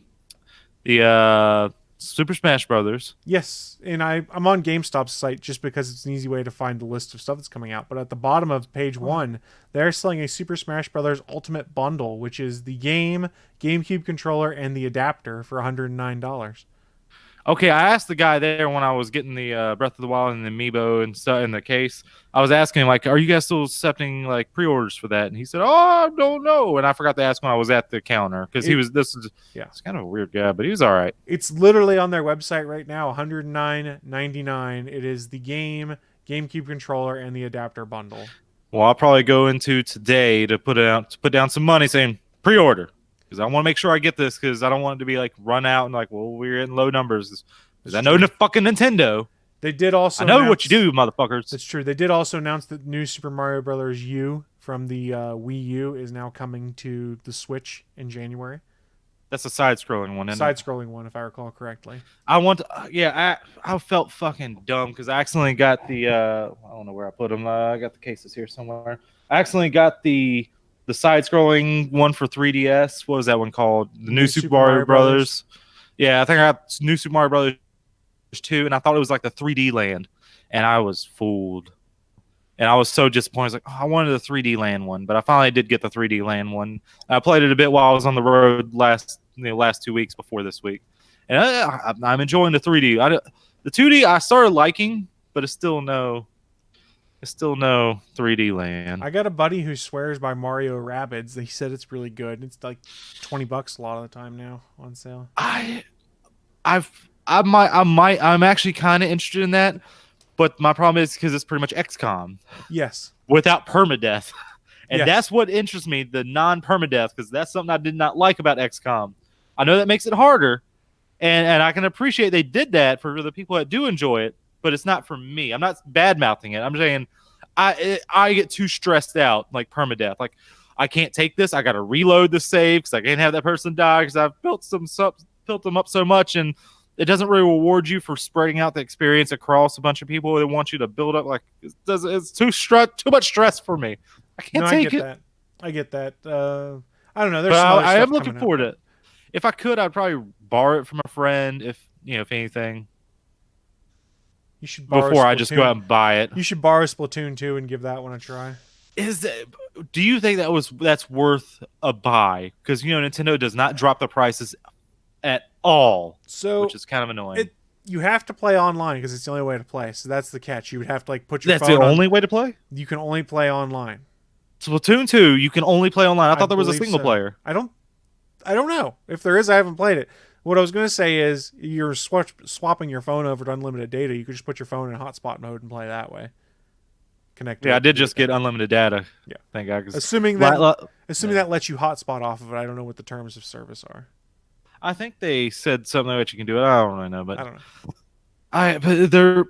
the Super Smash Brothers. Yes, and I'm on GameStop's site just because it's an easy way to find the list of stuff that's coming out. But at the bottom of page 1, they're selling a Super Smash Brothers Ultimate Bundle, which is the game, GameCube controller, and the adapter for $109. Okay, I asked the guy there when I was getting the Breath of the Wild and the Amiibo and stuff in the case. I was asking him, like, are you guys still accepting like pre-orders for that? And he said, I don't know. And I forgot to ask when I was at the counter because it's kind of a weird guy, but he was all right. It's literally on their website right now, $109.99. It is the game, GameCube controller, and the adapter bundle. Well, I'll probably go into today to put down some money saying pre-order. Because I want to make sure I get this because I don't want it to be like run out and like, well, we're in low numbers. Because I know the fucking Nintendo. They did also. I know what you do, motherfuckers. That's true. They did also announce that new Super Mario Brothers U from the Wii U is now coming to the Switch in January. That's a side-scrolling one, isn't it? Side-scrolling one, if I recall correctly. I felt fucking dumb because I accidentally got the. I don't know where I put them. I got the cases here somewhere. I accidentally got the side-scrolling one for 3DS. What was that one called? The new Super Mario Brothers. Yeah, I think I got New Super Mario Brothers 2, and I thought it was like the 3D land, and I was fooled. And I was so disappointed. I was like, I wanted the 3D land one, but I finally did get the 3D land one. I played it a bit while I was on the road last 2 weeks before this week, and I'm enjoying the 3D. The 2D I started liking, but it's still no. There's still no 3D land. I got a buddy who swears by Mario Rabbids. He said it's really good. It's like $20 a lot of the time now on sale. I'm actually kind of interested in that, but my problem is because it's pretty much XCOM. Yes. Without permadeath. And Yes. that's what interests me, the non-permadeath, because that's something I did not like about XCOM. I know that makes it harder, and I can appreciate they did that for the people that do enjoy it, but it's not for me. I'm not bad-mouthing it. I'm saying I get too stressed out, like permadeath. Like, I can't take this. I got to reload the save because I can't have that person die because I've built them up so much, and it doesn't really reward you for spreading out the experience across a bunch of people. They want you to build up. Like, it's too much stress for me. I can't take it. I get that. I don't know. There's But some other I stuff am looking coming forward up. to it. If I could, I'd probably borrow it from a friend. If anything, You should borrow before I just go Splatoon. out and buy it. You should borrow Splatoon 2 and give that one a try. Do you think that's worth a buy? Because Nintendo does not drop the prices at all, So which is kind of annoying. you have to play online because it's the only way to play. So that's the catch. You would have to like put your That's phone the on. only way to play. You can only play online. Splatoon 2, you can only play online. I thought there was a believe single so. player. I don't know. If there is, I haven't played it. What I was going to say is you're swapping your phone over to unlimited data. You could just put your phone in hotspot mode and play that way. Connect. Yeah, I did just get unlimited data. Yeah. Thank God. 'Cause Assuming that lets you hotspot off of it. I don't know what the terms of service are. I think they said something that you can do it. I don't really know, but I don't know. But they're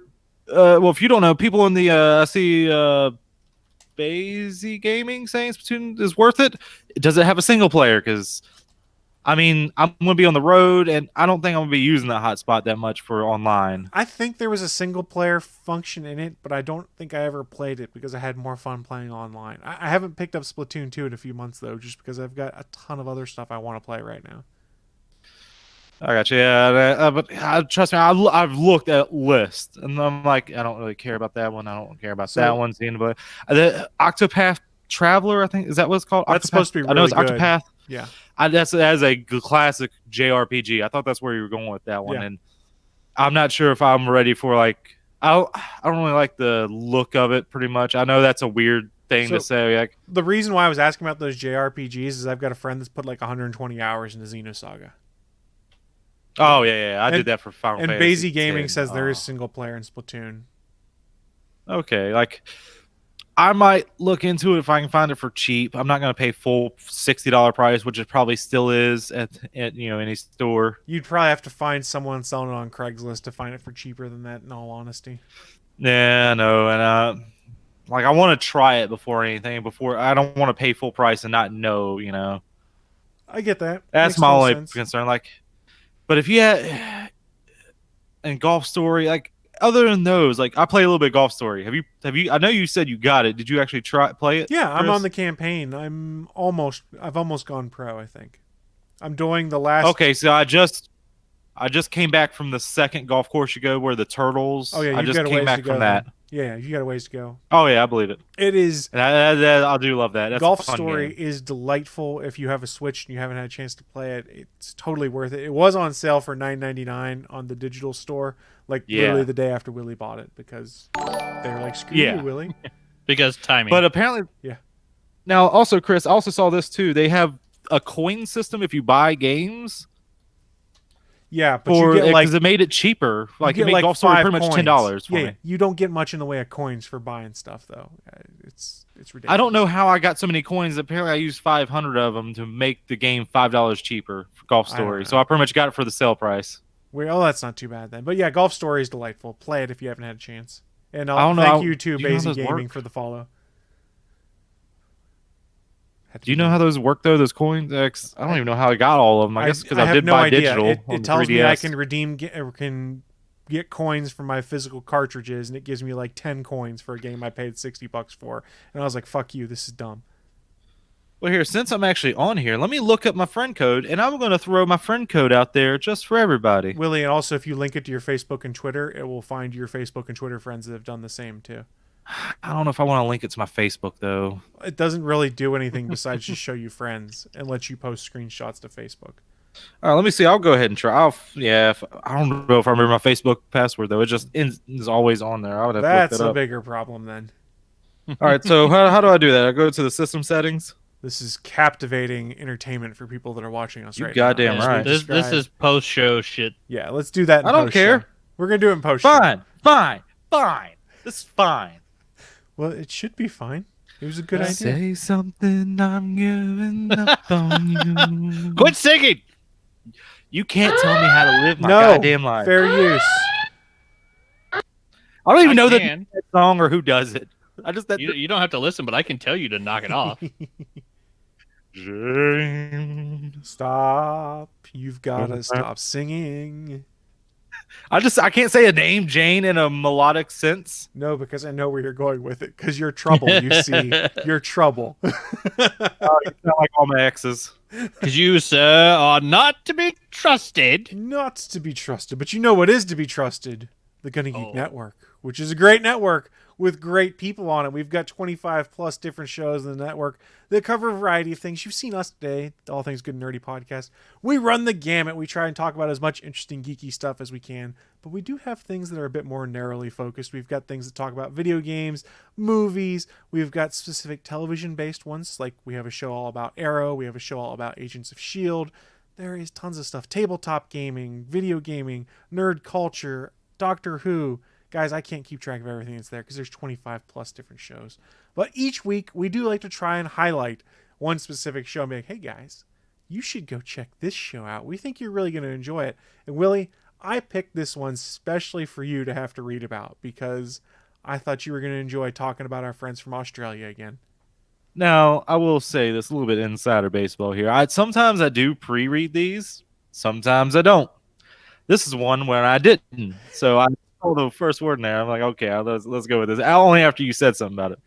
well, if you don't know, people in the I see Bazy Gaming saying Splatoon is worth it. Does it have a single player? Because I'm going to be on the road, and I don't think I'm going to be using that hotspot that much for online. I think there was a single player function in it, but I don't think I ever played it because I had more fun playing online. I haven't picked up Splatoon 2 in a few months, though, just because I've got a ton of other stuff I want to play right now. I got you. Yeah, but trust me, I've looked at lists, and I'm like, I don't really care about that one. I don't care about that one. But the Octopath Traveler, I think, is that what it's called? That's supposed to be really I know it's good. Octopath. Yeah. That is a classic JRPG. I thought that's where you were going with that one, Yeah. and I'm not sure if I'm ready for like. I don't really like the look of it. Pretty much, I know that's a weird thing to say. Like, the reason why I was asking about those JRPGs is I've got a friend that's put like 120 hours into Xenosaga. oh yeah, I did that for Final And Fantasy Bazy Gaming 10. says there is single player in Splatoon. Okay, like I might look into it if I can find it for cheap. I'm not going to pay full $60 price, which it probably still is at any store. You'd probably have to find someone selling it on Craigslist to find it for cheaper than that, in all honesty. Yeah, no, and like I want to try it before anything. Before I don't want to pay full price and not know. I get that. That's Makes my total only sense. concern. Like, but if you had and Golf Story, like other than those, like I play a little bit of Golf Story. Have you? I know you said you got it. Did you actually play it? Yeah, I'm Chris? on the campaign. I've almost gone pro, I think. I'm doing the last. Okay, so I just came back from the second golf course you go where the turtles. Oh yeah, I you've just got a came ways back to go. from that. then. Yeah, you got a ways to go. Oh yeah, I believe it. It is. And I do love that. That's Golf a fun Story game. is delightful. If you have a Switch and you haven't had a chance to play it, it's totally worth it. It was on sale for $9.99 on the digital store, literally the day after Willie bought it, because they were like, "Screw you, Willie." Because timing. But apparently, Yeah. Now, also, Chris, I also saw this too. They have a coin system if you buy games. Yeah, but you get because it made it cheaper. Like you it get made Golf Story 5 pretty much coins. $10 for Yeah, me. you don't get much in the way of coins for buying stuff, though. It's ridiculous. I don't know how I got so many coins. Apparently, I used 500 of them to make the game $5 cheaper for Golf Story. So I pretty much got it for the sale price. Well, that's not too bad then. But yeah, Golf Story is delightful. Play it if you haven't had a chance. And I don't know. thank you to Do you know how Bazy those Gaming work? for the follow. Do you know how those work though? Those coins? I don't even know how I got all of them. I guess because I have did no buy idea. digital. on It the tells me I 3DS. can get coins from my physical cartridges, and it gives me like 10 coins for a game I paid $60 for. And I was like, "Fuck you, this is dumb." Well, here, since I'm actually on here, let me look up my friend code, and I'm going to throw my friend code out there just for everybody. Willie, and also if you link it to your Facebook and Twitter, it will find your Facebook and Twitter friends that have done the same too. I don't know if I want to link it to my Facebook though. It doesn't really do anything besides just show you friends and let you post screenshots to Facebook. All right, let me see. I'll go ahead and try. I don't know if I remember my Facebook password though. It just is always on there. I would have to look That's that a up. bigger problem then. All right, so how do I do that? I go to the system settings. This is captivating entertainment for people that are watching us You right goddamn now. right. This is post show shit. Yeah, let's do that in I don't post-show. care. We're going to do it in post. Fine. This is fine. Well, it should be fine. It was a good idea. Say something, I'm giving up on you. Quit singing. You can't tell me how to live my No, goddamn life. fair use. I don't even know can. that song or who does it. I just that You don't have to listen, but I can tell you to knock it off. James. Stop. You've got to stop singing. I can't say a name, Jane, in a melodic sense. No, because I know where you're going with it. Because you're trouble, you see. You're trouble. You sound like all my exes. Because you, sir, are not to be trusted. Not to be trusted. But you know what is to be trusted? The Gonna Geek Oh. Network, which is a great network with great people on it. We've got 25 plus different shows in the network that cover a variety of things. You've seen us today, All Things Good and Nerdy podcast. We run the gamut. We try and talk about as much interesting geeky stuff as we can, but we do have things that are a bit more narrowly focused. We've got things that talk about video games, movies. We've got specific television-based ones, like we have a show all about Arrow. We have a show all about Agents of S.H.I.E.L.D. There is tons of stuff. Tabletop gaming, video gaming, nerd culture, Doctor Who. Guys, I can't keep track of everything that's there because there's 25 plus different shows. But each week, we do like to try and highlight one specific show and be like, hey guys, you should go check this show out. We think you're really going to enjoy it. And Willie, I picked this one specially for you to have to read about because I thought you were going to enjoy talking about our friends from Australia again. Now, I will say this a little bit insider baseball here. Sometimes I do pre-read these. Sometimes I don't. This is one where I didn't. So I saw the first word in there. I'm like, okay, let's go with this. Only after you said something about it.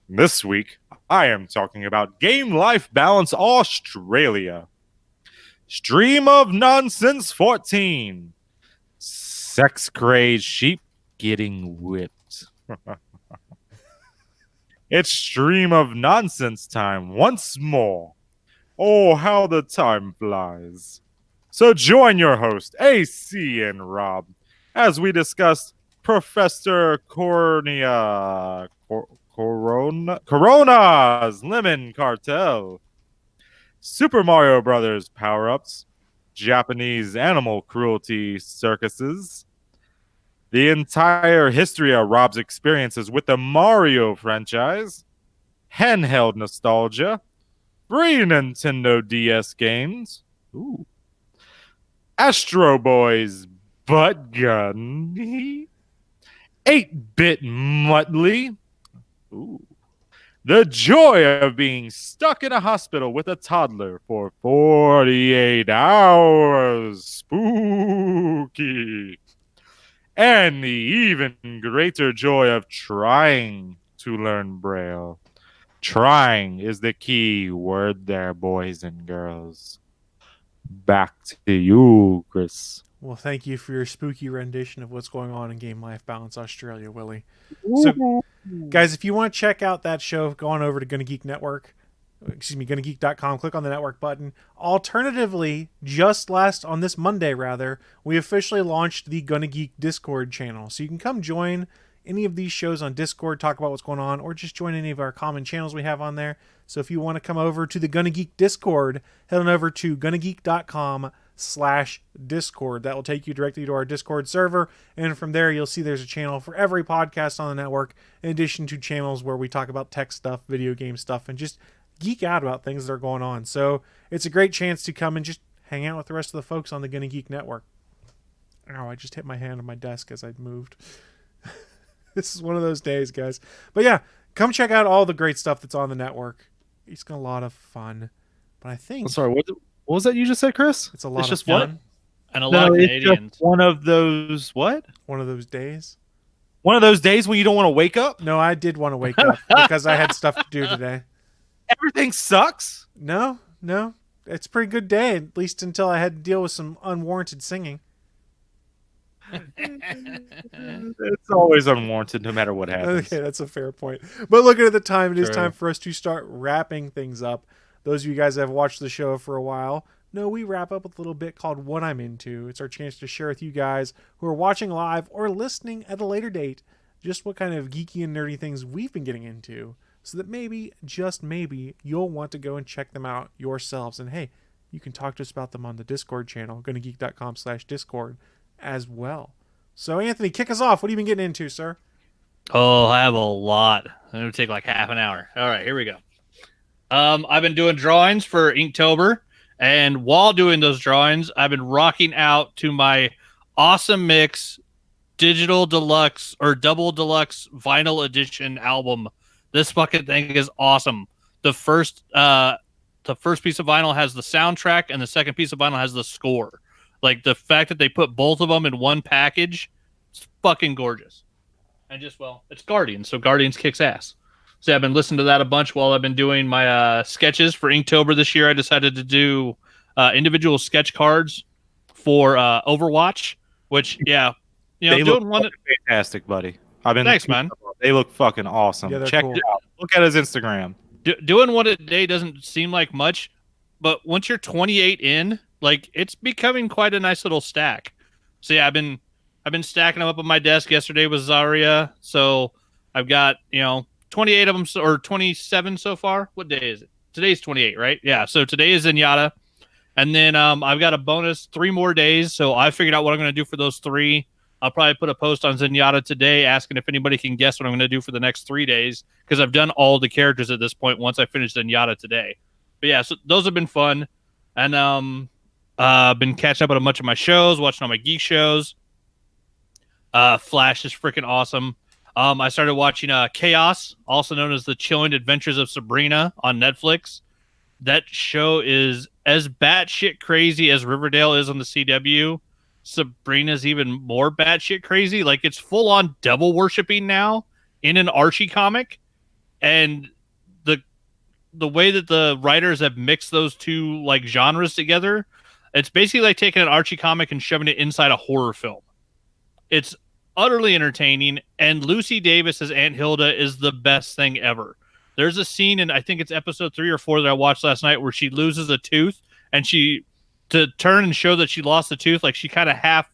This week, I am talking about Game Life Balance Australia. Stream of Nonsense 14. Sex crazed sheep getting whipped. It's Stream of Nonsense time once more. Oh, how the time flies. So join your host, AC and Rob, as we discuss Professor Corona's Lemon Cartel, Super Mario Brothers power-ups, Japanese animal cruelty circuses, the entire history of Rob's experiences with the Mario franchise, handheld nostalgia, free Nintendo DS games, Astro Boy's butt gun, 8-bit Muttley, the joy of being stuck in a hospital with a toddler for 48 hours, spooky, and the even greater joy of trying to learn Braille. Trying is the key word there, boys and girls. Back to you, Chris. Well, thank you for your spooky rendition of what's going on in Game Life Balance Australia, Willie. So, guys, if you want to check out that show, go on over to Gonna Geek Network. GonnaGeek.com. Click on the network button. Alternatively, on this Monday, we officially launched the Gonna Geek Discord channel. So you can come join any of these shows on Discord, talk about what's going on, or just join any of our common channels we have on there. So if you want to come over to the Gonna Geek Discord, head on over to GonnaGeek.com/Discord. That will take you directly to our Discord server. And from there, you'll see there's a channel for every podcast on the network, in addition to channels where we talk about tech stuff, video game stuff, and just geek out about things that are going on. So it's a great chance to come and just hang out with the rest of the folks on the Gonna Geek Network. Oh, I just hit my hand on my desk as I moved. This is one of those days, guys. But yeah, come check out all the great stuff that's on the network. It's a lot of fun. But I think... Sorry, what was that you just said, Chris? It's a lot of fun. What? And a lot of Canadians. It's just one of those what? One of those days. One of those days when you don't want to wake up? No, I did want to wake up because I had stuff to do today. Everything sucks? No. It's a pretty good day, at least until I had to deal with some unwarranted singing. It's always unwarranted no matter what happens. Okay, that's a fair point. But looking at the time, it is time for us to start wrapping things up. Those of you guys that have watched the show for a while No, we wrap up with a little bit called What I'm Into. It's our chance to share with you guys who are watching live or listening at a later date just what kind of geeky and nerdy things we've been getting into, so that maybe, just maybe, you'll want to go and check them out yourselves. And hey, you can talk to us about them on the Discord channel, GonnaGeek.com/Discord as well. So Anthony, kick us off. What have you been getting into, sir? Oh, I have a lot. It'll take like half an hour. All right, here we go. I've been doing drawings for Inktober, and while doing those drawings, I've been rocking out to my Awesome Mix digital deluxe or double deluxe vinyl edition album. This fucking thing is awesome. The first piece of vinyl has the soundtrack, and the second piece of vinyl has the score. Like, the fact that they put both of them in one package, it's fucking gorgeous. And just, well, it's Guardians, so Guardians kicks ass. So I've been listening to that a bunch while I've been doing my sketches for Inktober this year. I decided to do individual sketch cards for Overwatch, which, yeah, you know, They doing look one. fantastic, buddy. Thanks, man. They look fucking awesome. Yeah, they're Check cool. it out. Look at his Instagram. Doing one a day doesn't seem like much, but once you're 28 in, like, it's becoming quite a nice little stack. So yeah, I've been stacking them up on my desk. Yesterday was Zarya, so I've got 28 of them, or 27 so far. What day is it? Today's 28, right? Yeah. So today is Zenyatta, and then I've got a bonus 3 more days. So I figured out what I'm going to do for those 3. I'll probably put a post on Zenyatta today asking if anybody can guess what I'm going to do for the next 3 days, because I've done all the characters at this point once I finished Zenyatta today. But yeah, so those have been fun. And I've been catching up on a bunch of my shows, watching all my geek shows. Flash is freaking awesome. I started watching Chaos, also known as The Chilling Adventures of Sabrina on Netflix. That show is as batshit crazy as Riverdale is on the CW. Sabrina's even more batshit crazy. Like, it's full on devil worshipping now in an Archie comic, and the way that the writers have mixed those two like genres together, it's basically like taking an Archie comic and shoving it inside a horror film. It's utterly entertaining, and Lucy Davis as Aunt Hilda is the best thing ever. There's a scene in, I think it's episode 3 or 4 that I watched last night, where she loses a tooth, and to turn and show that she lost the tooth, like, she kind of half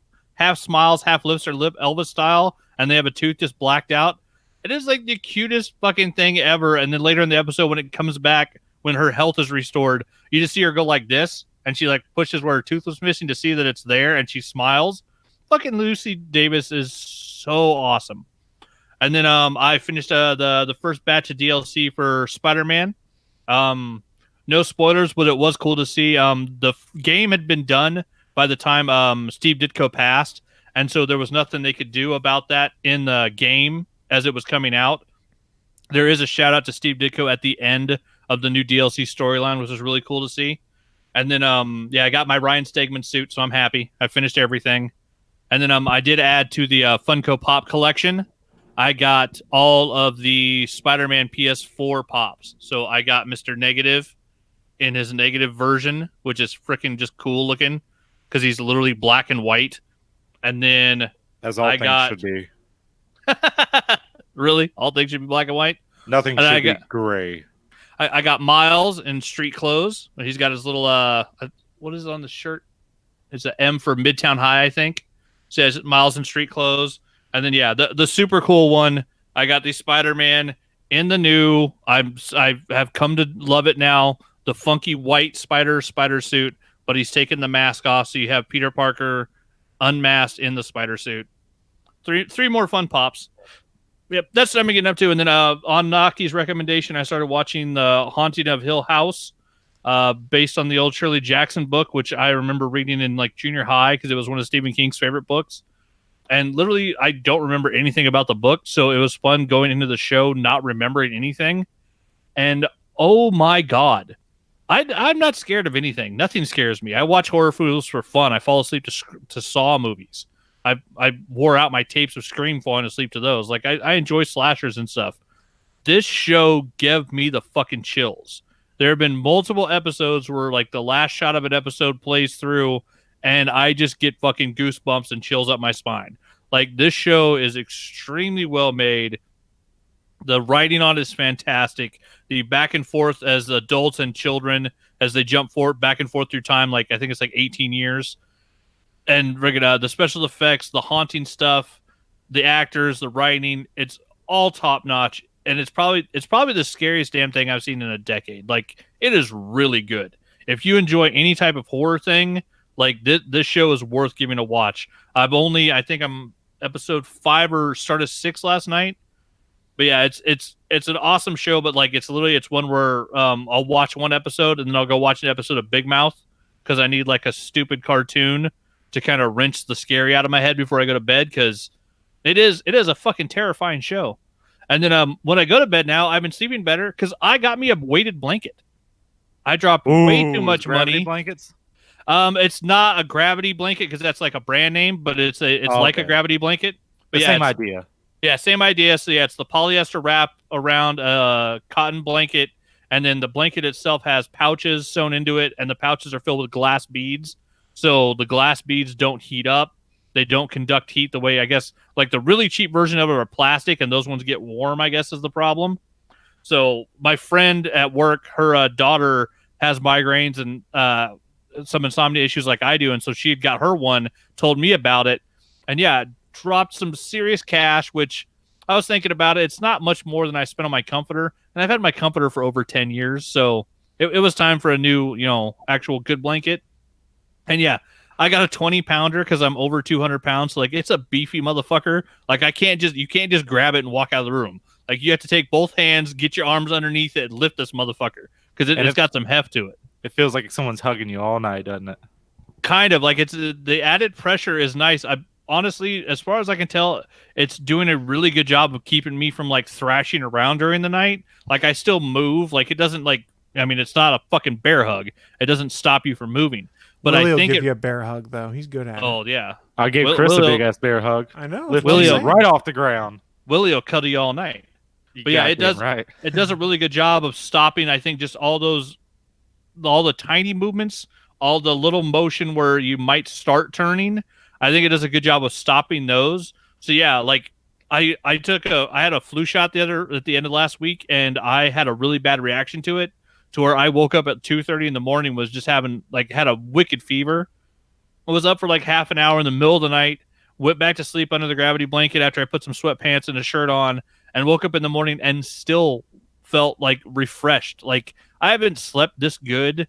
smiles, half lifts her lip Elvis style, and they have a tooth just blacked out. It is like the cutest fucking thing ever. And then later in the episode, when it comes back, when her health is restored, you just see her go like this, and she like pushes where her tooth was missing to see that it's there, and she smiles. Fucking Lucy Davis is so awesome. And then I finished the first batch of DLC for Spider-Man. No spoilers, but it was cool to see. The game had been done by the time Steve Ditko passed, and so there was nothing they could do about that in the game as it was coming out. There is a shout out to Steve Ditko at the end of the new DLC storyline, which was really cool to see. And then I got my Ryan Stegman suit, so I'm happy. I finished everything. And then I did add to the Funko Pop collection. I got all of the Spider-Man PS4 pops. So I got Mr. Negative in his negative version, which is freaking just cool looking, because he's literally black and white. And then As all things should be. Really? All things should be black and white? Nothing And should be gray. I got Miles in street clothes. He's got his little what is it on the shirt? It's an M for Midtown High, I think. Says Miles in street clothes. And then the super cool one, I got the Spider-Man in the new. I have come to love it now. The funky white spider suit, but he's taken the mask off, so you have Peter Parker unmasked in the spider suit. Three more fun pops. Yep, that's what I'm getting up to. And then on Naki's recommendation, I started watching The Haunting of Hill House, based on the old Shirley Jackson book, which I remember reading in like junior high because it was one of Stephen King's favorite books. And literally, I don't remember anything about the book, so it was fun going into the show not remembering anything. And oh my God, I'm not scared of anything. Nothing scares me. I watch horror films for fun. I fall asleep to Saw movies. I wore out my tapes of Scream falling asleep to those. Like, I enjoy slashers and stuff. This show gave me the fucking chills. There have been multiple episodes where like the last shot of an episode plays through and I just get fucking goosebumps and chills up my spine. Like, this show is extremely well made. The writing on it is fantastic. The back and forth as adults and children as they jump back and forth through time. Like I think it's like 18 years. And the special effects, the haunting stuff, the actors, the writing, it's all top notch. And it's probably the scariest damn thing I've seen in a decade. Like it is really good. If you enjoy any type of horror thing, like this show is worth giving a watch. I think I'm episode 5 or started 6 last night. But yeah, it's an awesome show. But like it's one where I'll watch one episode and then I'll go watch an episode of Big Mouth because I need like a stupid cartoon to kind of wrench the scary out of my head before I go to bed, because it is a fucking terrifying show. And then when I go to bed now, I've been sleeping better because I got me a weighted blanket. I dropped way too much money. Blankets? It's not a gravity blanket because that's like a brand name, but it's like a gravity blanket. But Same idea. Yeah, same idea. So yeah, it's the polyester wrap around a cotton blanket, and then the blanket itself has pouches sewn into it, and the pouches are filled with glass beads. So the glass beads don't heat up. They don't conduct heat the way, I guess, like the really cheap version of it are plastic, and those ones get warm, I guess, is the problem. So my friend at work, her daughter has migraines and some insomnia issues like I do, and so she had got her one, told me about it, and yeah, dropped some serious cash, which I was thinking about it. It's not much more than I spent on my comforter, and I've had my comforter for over 10 years, so it was time for a new, actual good blanket. And yeah, I got a 20-pounder because I'm over 200 pounds. So like it's a beefy motherfucker. Like you can't just grab it and walk out of the room. Like you have to take both hands, get your arms underneath it, and lift this motherfucker because it's got some heft to it. It feels like someone's hugging you all night, doesn't it? Kind of like the added pressure is nice. I honestly, as far as I can tell, it's doing a really good job of keeping me from like thrashing around during the night. Like I still move. Like it doesn't it's not a fucking bear hug. It doesn't stop you from moving. But Willie I think will give you a bear hug, though. He's good at it. Oh, yeah. I gave Chris a big-ass bear hug. I know. Lift him right off the ground. Willie will cuddle you all night. But yeah, it does a really good job of stopping, I think, just all the tiny movements, all the little motion where you might start turning. I think it does a good job of stopping those. So yeah, like I had a flu shot at the end of last week, and I had a really bad reaction to it, to where I woke up at 2:30 in the morning, was just had a wicked fever. I was up for like half an hour in the middle of the night, went back to sleep under the gravity blanket after I put some sweatpants and a shirt on, and woke up in the morning and still felt like refreshed. Like I haven't slept this good,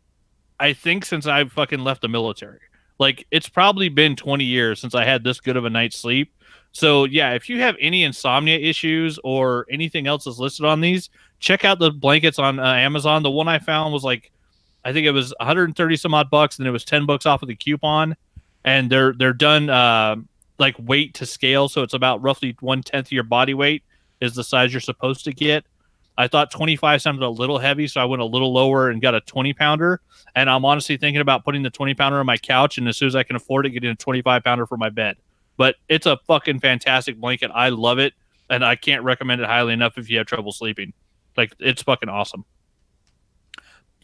I think, since I fucking left the military. Like it's probably been 20 years since I had this good of a night's sleep. So yeah, if you have any insomnia issues or anything else that's listed on these, check out the blankets on Amazon. The one I found was like, I think it was 130 some odd bucks, and it was $10 off of the coupon. And they're done like weight to scale, so it's about roughly 1/10 of your body weight is the size you're supposed to get. I thought 25 sounded a little heavy, so I went a little lower and got a 20-pounder. And I'm honestly thinking about putting the 20-pounder on my couch, and as soon as I can afford it, getting a 25-pounder for my bed. But it's a fucking fantastic blanket. I love it, and I can't recommend it highly enough if you have trouble sleeping. Like, it's fucking awesome.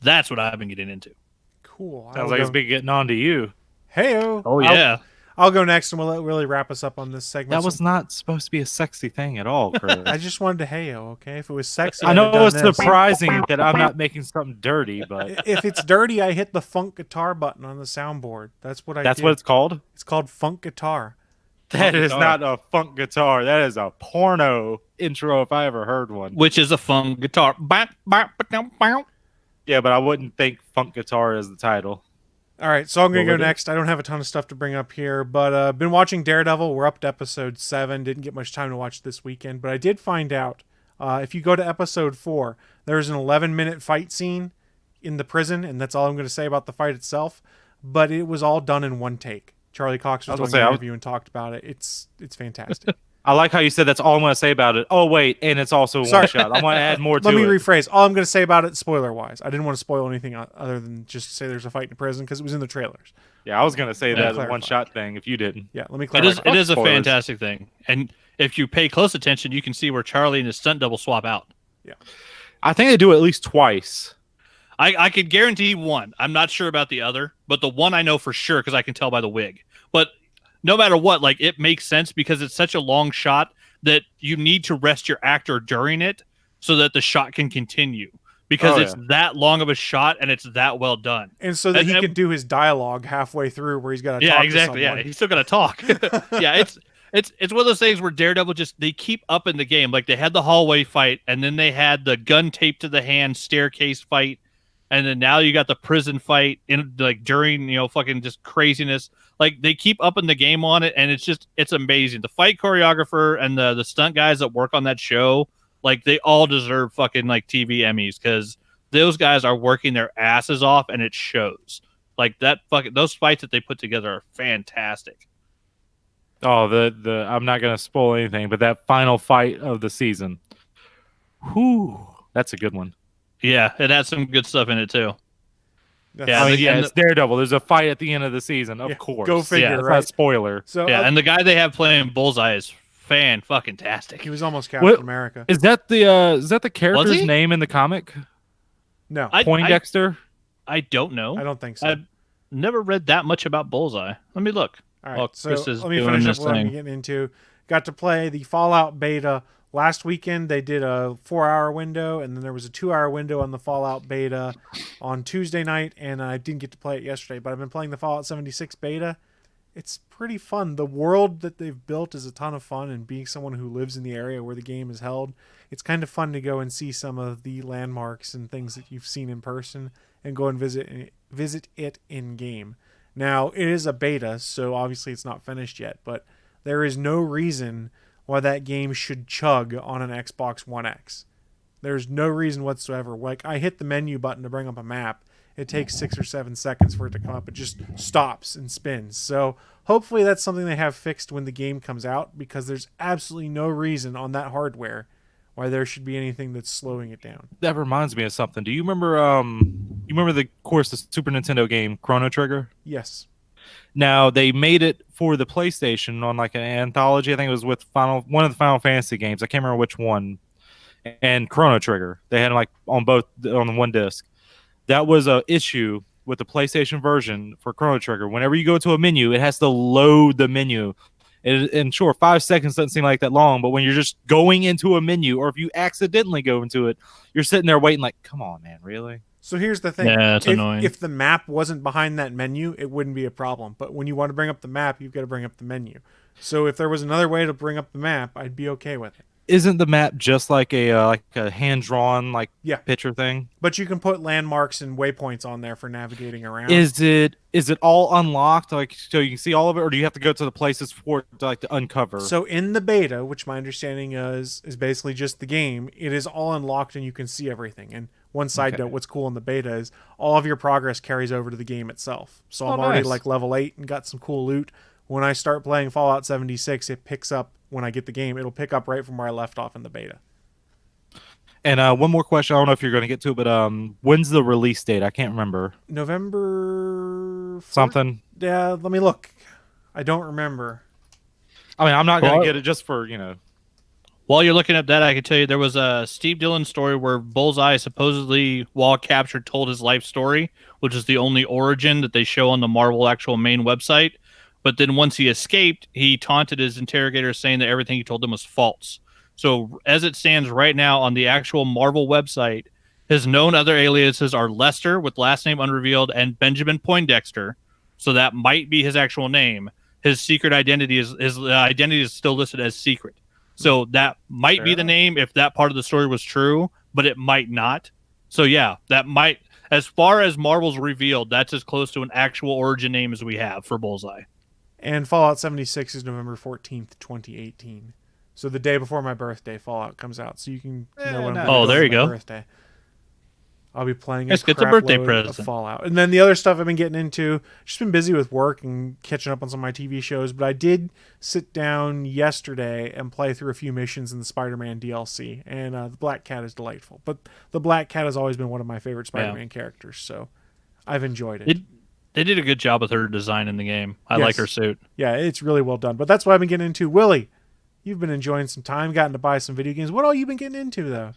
That's what I've been getting into. Cool. Sounds like it's been getting on to you. Hey-o. Oh, yeah. I'll go next, and we'll let Willie wrap us up on this segment. That was not supposed to be a sexy thing at all, Chris. I just wanted to hey-o, okay? If it was sexy, I know it's this. surprising that I'm not making something dirty, but if it's dirty, I hit the funk guitar button on the soundboard. That's what I That's do. what it's called? It's called funk guitar. That is not a funk guitar. That is a porno intro if I ever heard one. Which is a funk guitar. Yeah, but I wouldn't think funk guitar is the title. All right, so I'm going to go next. I don't have a ton of stuff to bring up here, but been watching Daredevil. We're up to episode 7. Didn't get much time to watch this weekend, but I did find out if you go to episode 4, there's an 11-minute fight scene in the prison, and that's all I'm going to say about the fight itself, but it was all done in one take. Charlie Cox was doing an interview and talked about it. It's fantastic. I like how you said that's all I'm going to say about it. Oh, wait, and it's also one shot. I'm going to add more to it. Let me rephrase. All I'm going to say about it, spoiler-wise. I didn't want to spoil anything other than just say there's a fight in prison because it was in the trailers. Yeah, I was going to say that one-shot thing if you didn't. Yeah, let me clarify. It is a fantastic thing. And if you pay close attention, you can see where Charlie and his stunt double swap out. Yeah. I think they do it at least twice. I could guarantee one. I'm not sure about the other, but the one I know for sure because I can tell by the wig. But no matter what, like it makes sense because it's such a long shot that you need to rest your actor during it so that the shot can continue. because it's that long of a shot and it's that well done. And so that he can do his dialogue halfway through where he's got to talk to someone. Yeah, he's still got to talk. Yeah, it's one of those things where Daredevil they keep up in the game. Like they had the hallway fight, and then they had the gun taped to the hand staircase fight, and then now you got the prison fight in like during fucking just craziness. Like they keep up in the game on it, and it's amazing. The fight choreographer and the stunt guys that work on that show, like they all deserve fucking like TV Emmys because those guys are working their asses off, and it shows. Like those fights that they put together are fantastic. Oh, the I'm not gonna spoil anything, but that final fight of the season, whew, that's a good one. Yeah, it has some good stuff in it too. It's Daredevil. There's a fight at the end of the season, of course. Go figure, That's right? not a spoiler. So and the guy they have playing Bullseye is fucking-tastic. He was almost Captain America. Is that the character's he? name in the comic? No, Poindexter. I don't know. I don't think so. I've never read that much about Bullseye. Let me look. All right, so let me finish up what I'm getting into. Got to play the Fallout beta last weekend. They did a 4-hour window, and then there was a 2-hour window on the Fallout beta on Tuesday night, and I didn't get to play it yesterday, but I've been playing the Fallout 76 beta. It's pretty fun. The world that they've built is a ton of fun, and being someone who lives in the area where the game is held, it's kind of fun to go and see some of the landmarks and things that you've seen in person and go and visit it in-game. Now, it is a beta, so obviously it's not finished yet, but there is no reason why that game should chug on an Xbox One X. There's no reason whatsoever. Like, I hit the menu button to bring up a map. It takes 6 or 7 seconds for it to come up. It just stops and spins. So hopefully that's something they have fixed when the game comes out, because there's absolutely no reason on that hardware why there should be anything that's slowing it down. That reminds me of something. Do you remember the Super Nintendo game Chrono Trigger? Yes. Now they made it for the PlayStation on like an anthology. I think it was with one of the Final Fantasy games. I can't remember which one. And Chrono Trigger. They had like on the one disc. That was a issue with the PlayStation version for Chrono Trigger. Whenever you go to a menu, it has to load the menu. And sure, 5 seconds doesn't seem like that long, but when you're just going into a menu, or if you accidentally go into it, you're sitting there waiting like, come on, man, really? So here's the thing. Yeah, it's annoying. If the map wasn't behind that menu, it wouldn't be a problem. But when you want to bring up the map, you've got to bring up the menu. So if there was another way to bring up the map, I'd be okay with it. Isn't the map just like a hand-drawn picture thing? But you can put landmarks and waypoints on there for navigating around. Is it all unlocked, like so you can see all of it, or do you have to go to the places for it to uncover? So in the beta, which my understanding is basically just the game, it is all unlocked and you can see everything. And one side note, what's cool in the beta is all of your progress carries over to the game itself. So I'm already like level 8 and got some cool loot. When I start playing Fallout 76, it picks up. When I get the game, it'll pick up right from where I left off in the beta. And one more question. I don't know if you're going to get to it, but when's the release date? I can't remember. November 4th? Something. Yeah, let me look. I don't remember. I mean, I'm not going to get it just for, While you're looking up that, I can tell you there was a Steve Dillon story where Bullseye supposedly, while captured, told his life story, which is the only origin that they show on the Marvel actual main website. But then once he escaped, he taunted his interrogators, saying that everything he told them was false. So as it stands right now on the actual Marvel website, his known other aliases are Lester, with last name unrevealed, and Benjamin Poindexter. So that might be his actual name. His secret identity is still listed as secret. So that might be the name if that part of the story was true, but it might not. So yeah, that might, as far as Marvel's revealed, that's as close to an actual origin name as we have for Bullseye. And Fallout 76 is November 14th, 2018. So the day before my birthday, Fallout comes out. So you can know when I'm going there you my go. birthday. I'll be playing It's a crap birthday load present. of Fallout. And then the other stuff I've been getting into, just been busy with work and catching up on some of my TV shows, but I did sit down yesterday and play through a few missions in the Spider-Man DLC, and the Black Cat is delightful. But the Black Cat has always been one of my favorite Spider-Man characters, so I've enjoyed it. They did a good job with her design in the game. I like her suit. Yeah, it's really well done. But that's what I've been getting into. Willie, you've been enjoying some time, gotten to buy some video games. What all you been getting into, though?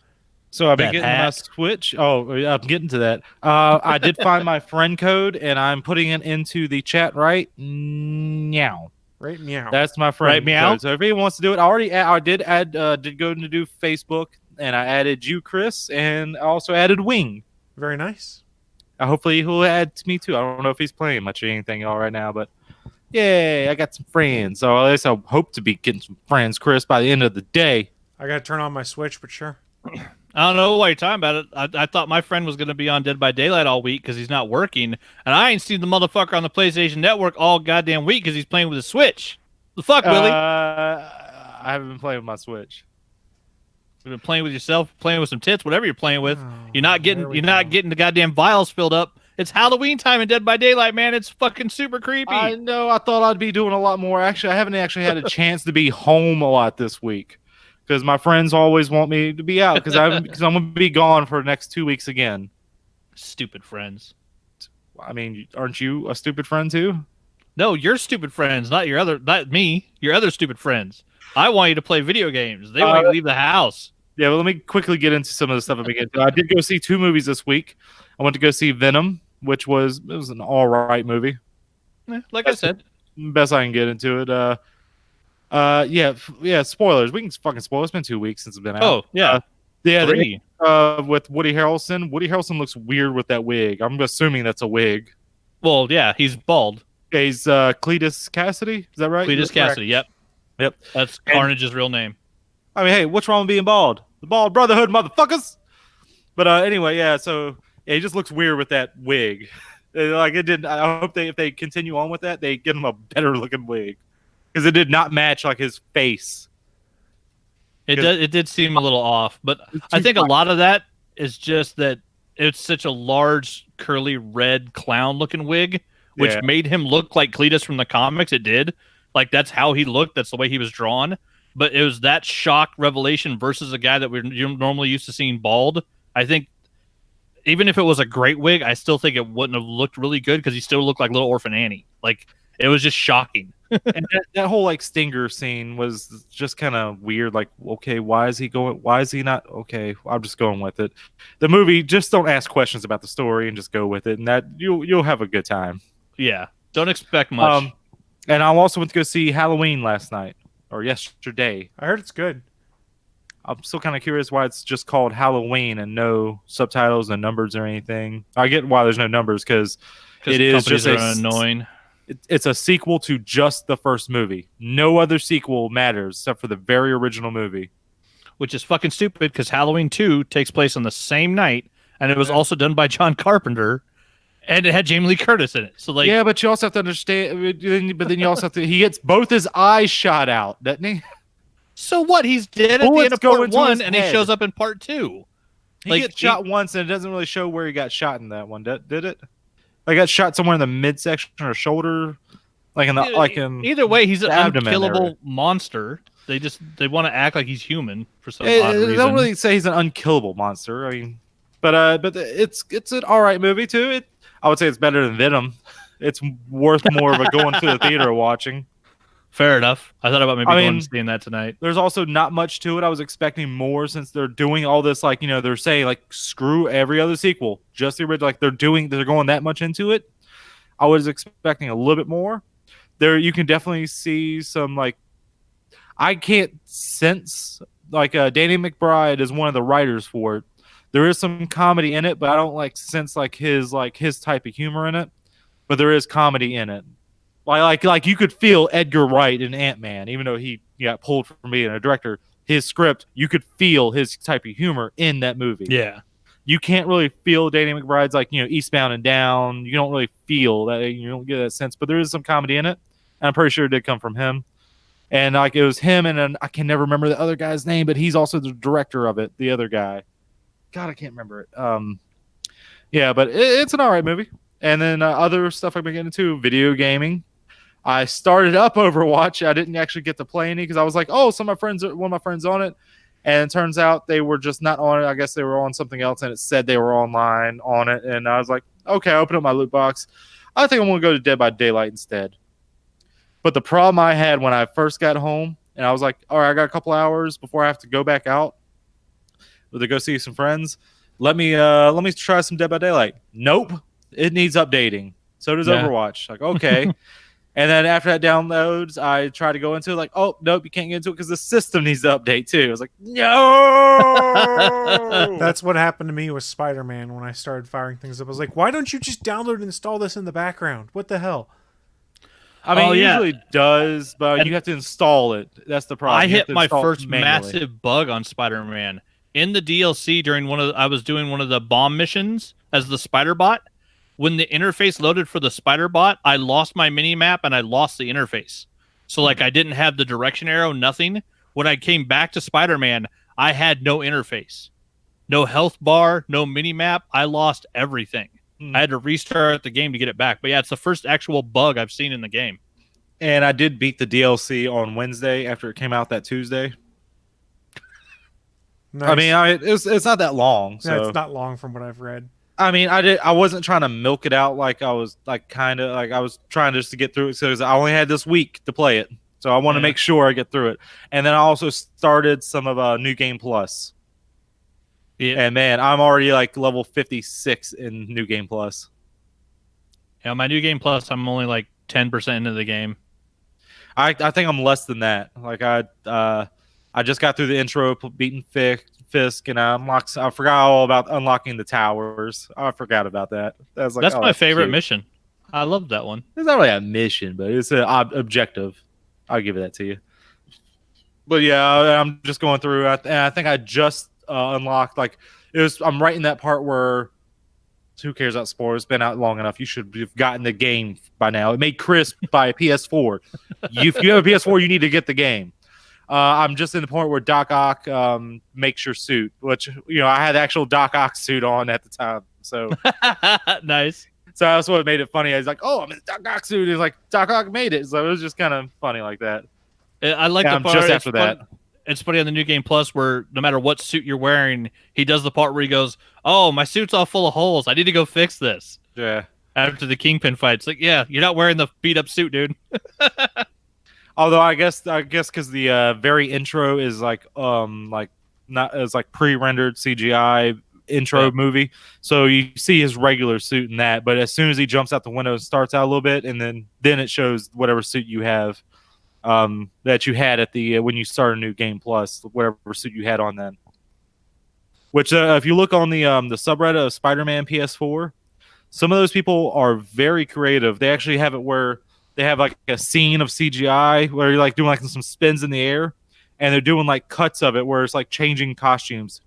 So I've been getting my Switch. Oh, I'm getting to that. I did find my friend code, and I'm putting it into the chat right meow. Right meow. That's my friend right meow. code. So if anyone wants to do it, I did go to do Facebook and I added you, Chris, and I also added Wing. Very nice. Hopefully he'll add to me too. I don't know if he's playing much of anything all right now, but yay, I got some friends. So at least I hope to be getting some friends, Chris, by the end of the day. I got to turn on my Switch, but sure. I don't know why you're talking about it. I thought my friend was going to be on Dead by Daylight all week because he's not working, and I ain't seen the motherfucker on the PlayStation Network all goddamn week because he's playing with a Switch. The fuck, Willie? I haven't been playing with my Switch. You've been playing with yourself, playing with some tits, whatever you're playing with. Oh, you're not getting the goddamn vials filled up. It's Halloween time in Dead by Daylight, man. It's fucking super creepy. I know. I thought I'd be doing a lot more. Actually, I haven't actually had a chance to be home a lot this week because my friends always want me to be out because I'm going to be gone for the next 2 weeks again. Stupid friends. I mean, aren't you a stupid friend too? No, you're stupid friends, not me. Your other stupid friends. I want you to play video games. They want you to leave the house. Yeah, well, let me quickly get into some of the stuff I've been getting to. I did go see 2 movies this week. I went to go see Venom, which was an all right movie. Like I said, best I can get into it. Yeah. Spoilers. We can fucking spoil. It's been 2 weeks since it's been out. Oh yeah, with Woody Harrelson. Woody Harrelson looks weird with that wig. I'm assuming that's a wig. Well, yeah, he's bald. Yeah, he's Cletus Cassidy. Is that right? Cletus Cassidy. Yep. That's Carnage's real name. I mean, hey, what's wrong with being bald? The Bald Brotherhood, motherfuckers. But anyway, yeah. So he just looks weird with that wig. Like it did. I hope if they continue on with that, they get him a better looking wig because it did not match like his face. It did seem a little off, but I think a lot of that is just that it's such a large curly red clown looking wig, which made him look like Cletus from the comics. It did. Like that's how he looked. That's the way he was drawn. But it was that shock revelation versus a guy that we're normally used to seeing bald. I think even if it was a great wig, I still think it wouldn't have looked really good because he still looked like Little Orphan Annie. Like it was just shocking. And that whole like stinger scene was just kind of weird. Like, okay, why is he going? Why is he not? Okay, I'm just going with it. The movie, just don't ask questions about the story and just go with it, and that you'll have a good time. Yeah, don't expect much. And I also went to go see Halloween last night or yesterday. I heard it's good. I'm still kind of curious why it's just called Halloween and no subtitles and numbers or anything. I get why there's no numbers because it is just annoying. It's a sequel to just the first movie. No other sequel matters except for the very original movie. Which is fucking stupid because Halloween 2 takes place on the same night and it was also done by John Carpenter and it had Jamie Lee Curtis in it. So like, yeah, but you also have to understand. But then you also have to. He gets both his eyes shot out, doesn't he? So what? He's dead at the end of part 1 and he shows up in part 2. He gets shot once and it doesn't really show where he got shot in that one, did it? I got shot somewhere in the midsection or shoulder, like in the Either way, he's an unkillable monster. They want to act like he's human for some odd reason. They don't really say he's an unkillable monster. I mean, but it's an all right movie too. I would say it's better than Venom. It's worth more of a going to the theater watching. Fair enough. I thought about going and seeing that tonight. There's also not much to it. I was expecting more since they're doing all this, like, they're saying like screw every other sequel, just the original. Like they're going that much into it. I was expecting a little bit more. There, you can definitely see some like I can't sense like Danny McBride is one of the writers for it. There is some comedy in it, but I don't sense his type of humor in it. But there is comedy in it. Like you could feel Edgar Wright in Ant-Man, even though he got pulled from being a director. His script, you could feel his type of humor in that movie. Yeah, you can't really feel Danny McBride's Eastbound and Down. You don't really feel that. You don't get that sense, but there is some comedy in it. And I'm pretty sure it did come from him. And it was him, and I can never remember the other guy's name, but he's also the director of it. The other guy. God, I can't remember it. Yeah, but it's an all right movie. And then other stuff I've been getting into, video gaming. I started up Overwatch. I didn't actually get to play any because I was like, oh, one of my friends on it. And it turns out they were just not on it. I guess they were on something else, and it said they were online on it. And I was like, okay, I opened up my loot box. I think I'm going to go to Dead by Daylight instead. But the problem I had when I first got home, and I was like, all right, I got a couple hours before I have to go back out to go see some friends. Let me try some Dead by Daylight. Nope, it needs updating. So does Overwatch. Like, okay. And then after that downloads, I tried to go into it like, oh, nope, you can't get into it because the system needs to update too. I was like, no! That's what happened to me with Spider-Man when I started firing things up. I was like, why don't you just download and install this in the background? What the hell? I mean, it usually does, but you have to install it. That's the problem. I hit my first massive bug on Spider-Man. In the DLC during I was doing one of the bomb missions as the Spider Bot. When the interface loaded for the Spider Bot, I lost my mini map and I lost the interface. So like I didn't have the direction arrow, nothing. When I came back to Spider-Man, I had no interface. No health bar, no mini map. I lost everything. I had to restart the game to get it back. But yeah, it's the first actual bug I've seen in the game. And I did beat the DLC on Wednesday after it came out that Tuesday. Nice. I mean, it's not that long. So Yeah, it's not long from what I've read. I mean, I wasn't trying to milk it out like I was like kind of like I was trying just to get through it because I only had this week to play it, so I want to make sure I get through it. And then I also started some of New Game Plus. Yeah. And man, I'm already like level 56 in New Game Plus. Yeah, my New Game Plus, I'm only like 10% into the game. I think I'm less than that. Like I just got through the intro, beating Fisk, and I forgot all about unlocking the towers. I forgot about that. That's my favorite mission. I love that one. It's not really a mission, but it's an objective. I'll give it that to you. But yeah, I'm just going through. I think I just unlocked I'm right in that part where who cares about spoilers? It's been out long enough. You should have gotten the game by now. It made crisp by a PS4. If you have a PS4, you need to get the game. I'm just in the point where Doc Ock makes your suit, which I had the actual Doc Ock suit on at the time. So nice. So that's what made it funny. I was like, "Oh, I'm in the Doc Ock suit." He's like, "Doc Ock made it," so it was just kind of funny like that. I like the part just after that. It's funny on the New Game Plus where no matter what suit you're wearing, he does the part where he goes, "Oh, my suit's all full of holes. I need to go fix this." Yeah. After the Kingpin fight, it's like, yeah, you're not wearing the beat up suit, dude. Although I guess because the very intro is like pre-rendered CGI intro movie, so you see his regular suit in that. But as soon as he jumps out the window, it starts out a little bit, and then it shows whatever suit you have that you had at the when you start a New Game Plus, whatever suit you had on then. Which if you look on the subreddit of Spider-Man PS4, some of those people are very creative. They actually have it where they have like a scene of CGI where you're like doing like some spins in the air, and they're doing like cuts of it where it's like changing costumes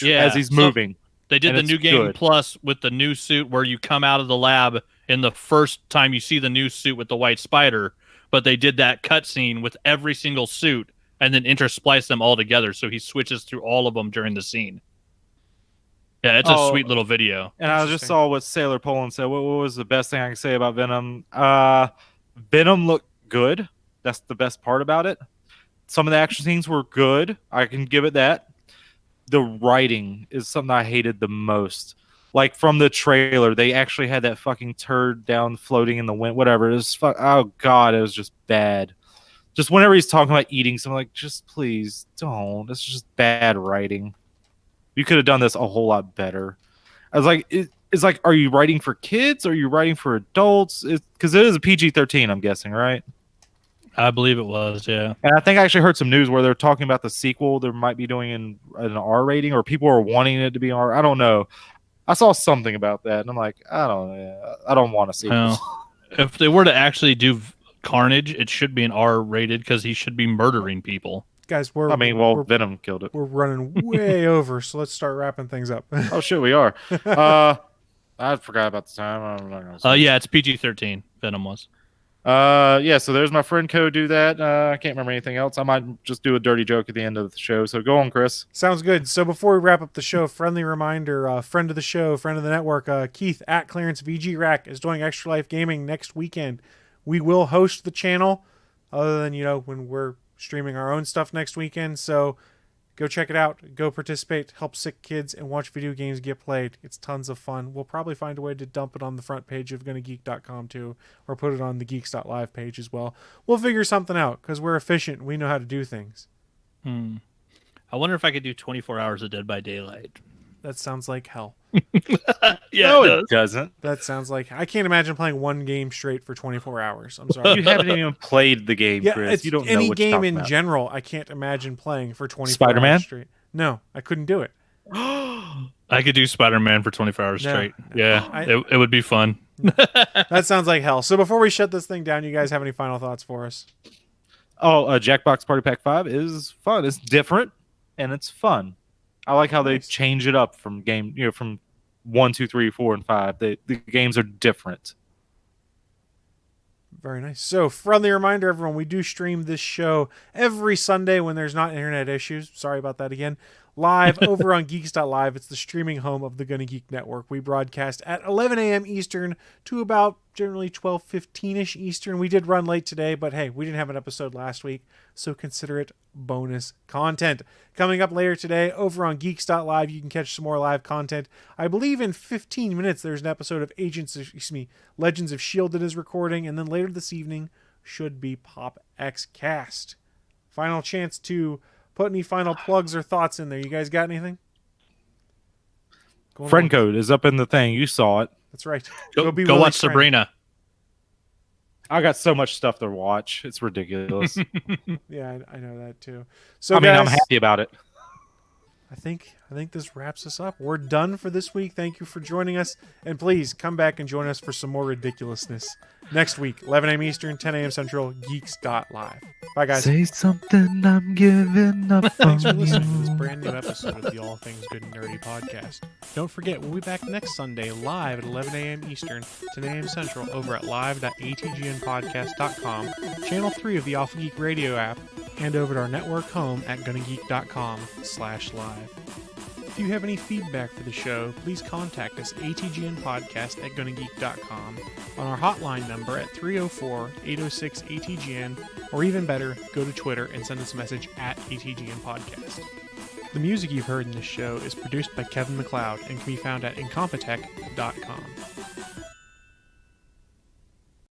as he's moving. They did the New Game Plus with the new suit where you come out of the lab in the first time you see the new suit with the white spider, but they did that cut scene with every single suit and then intersplice them all together, so he switches through all of them during the scene. Yeah, it's a sweet little video. And I just saw what Sailor Poland said. What was the best thing I can say about Venom? Venom looked good. That's the best part about it. Some of the action scenes were good. I can give it that. The writing is something I hated the most. Like from the trailer, they actually had that fucking turd down floating in the wind. Whatever. It was oh god, it was just bad. Just whenever he's talking about eating something, like just please don't. It's just bad writing. You could have done this a whole lot better. I was like, it's like, are you writing for kids? Or are you writing for adults? Because it is a PG-13, I'm guessing, right? I believe it was, yeah. And I think I actually heard some news where they're talking about the sequel they might be doing in an R rating, or people are wanting it to be R. I don't know. I saw something about that, and I'm like, I don't want to see this. If they were to actually do Carnage, it should be an R rated because he should be murdering people. Guys, Venom killed it. We're running way over, so let's start wrapping things up. Oh shit, we are. I forgot about the time. I'm not gonna say. Yeah, it's PG-13. Venom was. Yeah. So there's my friend code. Do that. I can't remember anything else. I might just do a dirty joke at the end of the show. So go on, Chris. Sounds good. So before we wrap up the show, friendly reminder: friend of the show, friend of the network, Keith at Clarence VG Rack is doing Extra Life Gaming next weekend. We will host the channel, other than when we're streaming our own stuff next weekend. So go check it out, go participate, help sick kids, and watch video games get played. It's tons of fun. We'll probably find a way to dump it on the front page of GonnaGeek.com too, or put it on the Geeks.live page as well. We'll figure something out because we're efficient and we know how to do things. I wonder if I could do 24 hours of Dead by Daylight. That sounds like hell. Yeah, no, it it does. doesn't. That sounds like I can't imagine playing one game straight for 24 hours. I'm sorry. You haven't even played the game, Yeah, Chris. it's You don't know any what you're game talking in about. general. I can't imagine playing for 24 Spider-Man? hours straight. No, I couldn't do it. I could do Spider-Man for 24 hours No, straight. no. Yeah, it would be fun. That sounds like hell. So before we shut this thing down, you guys have any final thoughts for us? Oh, Jackbox Party Pack 5 is fun. It's different and it's fun. I like how they Nice. change it up from from 1, 2, 3, 4, and 5. The games are different. Very nice. So, friendly reminder, everyone, we do stream this show every Sunday when there's not internet issues. Sorry about that again. Live over on geeks.live. It's the streaming home of the Gonna Geek Network. We broadcast at 11 a.m. Eastern to about generally 12:15-ish Eastern. We did run late today, but hey, we didn't have an episode last week, so consider it bonus content. Coming up later today over on geeks.live, you can catch some more live content. I believe in 15 minutes there's an episode of Legends of S.H.I.E.L.D. that is recording, and then later this evening should be Pop X Cast. Final chance to put any final plugs or thoughts in there. You guys got anything? Friend code is up in the thing. You saw it. That's right. Go be watch Willie's friend. Sabrina. I got so much stuff to watch. It's ridiculous. Yeah, I know that too. So I mean, I'm guys, happy about it. I think this wraps us up. We're done for this week. Thank you for joining us, and please come back and join us for some more ridiculousness next week, 11 a.m. Eastern, 10 a.m. Central, geeks.live. Bye, guys. Say something, I'm giving up Thanks for on listening to you. this brand new episode of the All Things Good and Nerdy podcast. Don't forget, we'll be back next Sunday live at 11 a.m. Eastern, 10 a.m. Central over at live.atgnpodcast.com, channel 3 of the Alpha Geek Radio app, and over at our network home at gonnageek.com/live. If you have any feedback for the show, please contact us atgnpodcast@gonnageek.com, on our hotline number at 304-806-ATGN, or even better, go to Twitter and send us a message at ATGN Podcast. The music you've heard in this show is produced by Kevin MacLeod and can be found at incompetech.com.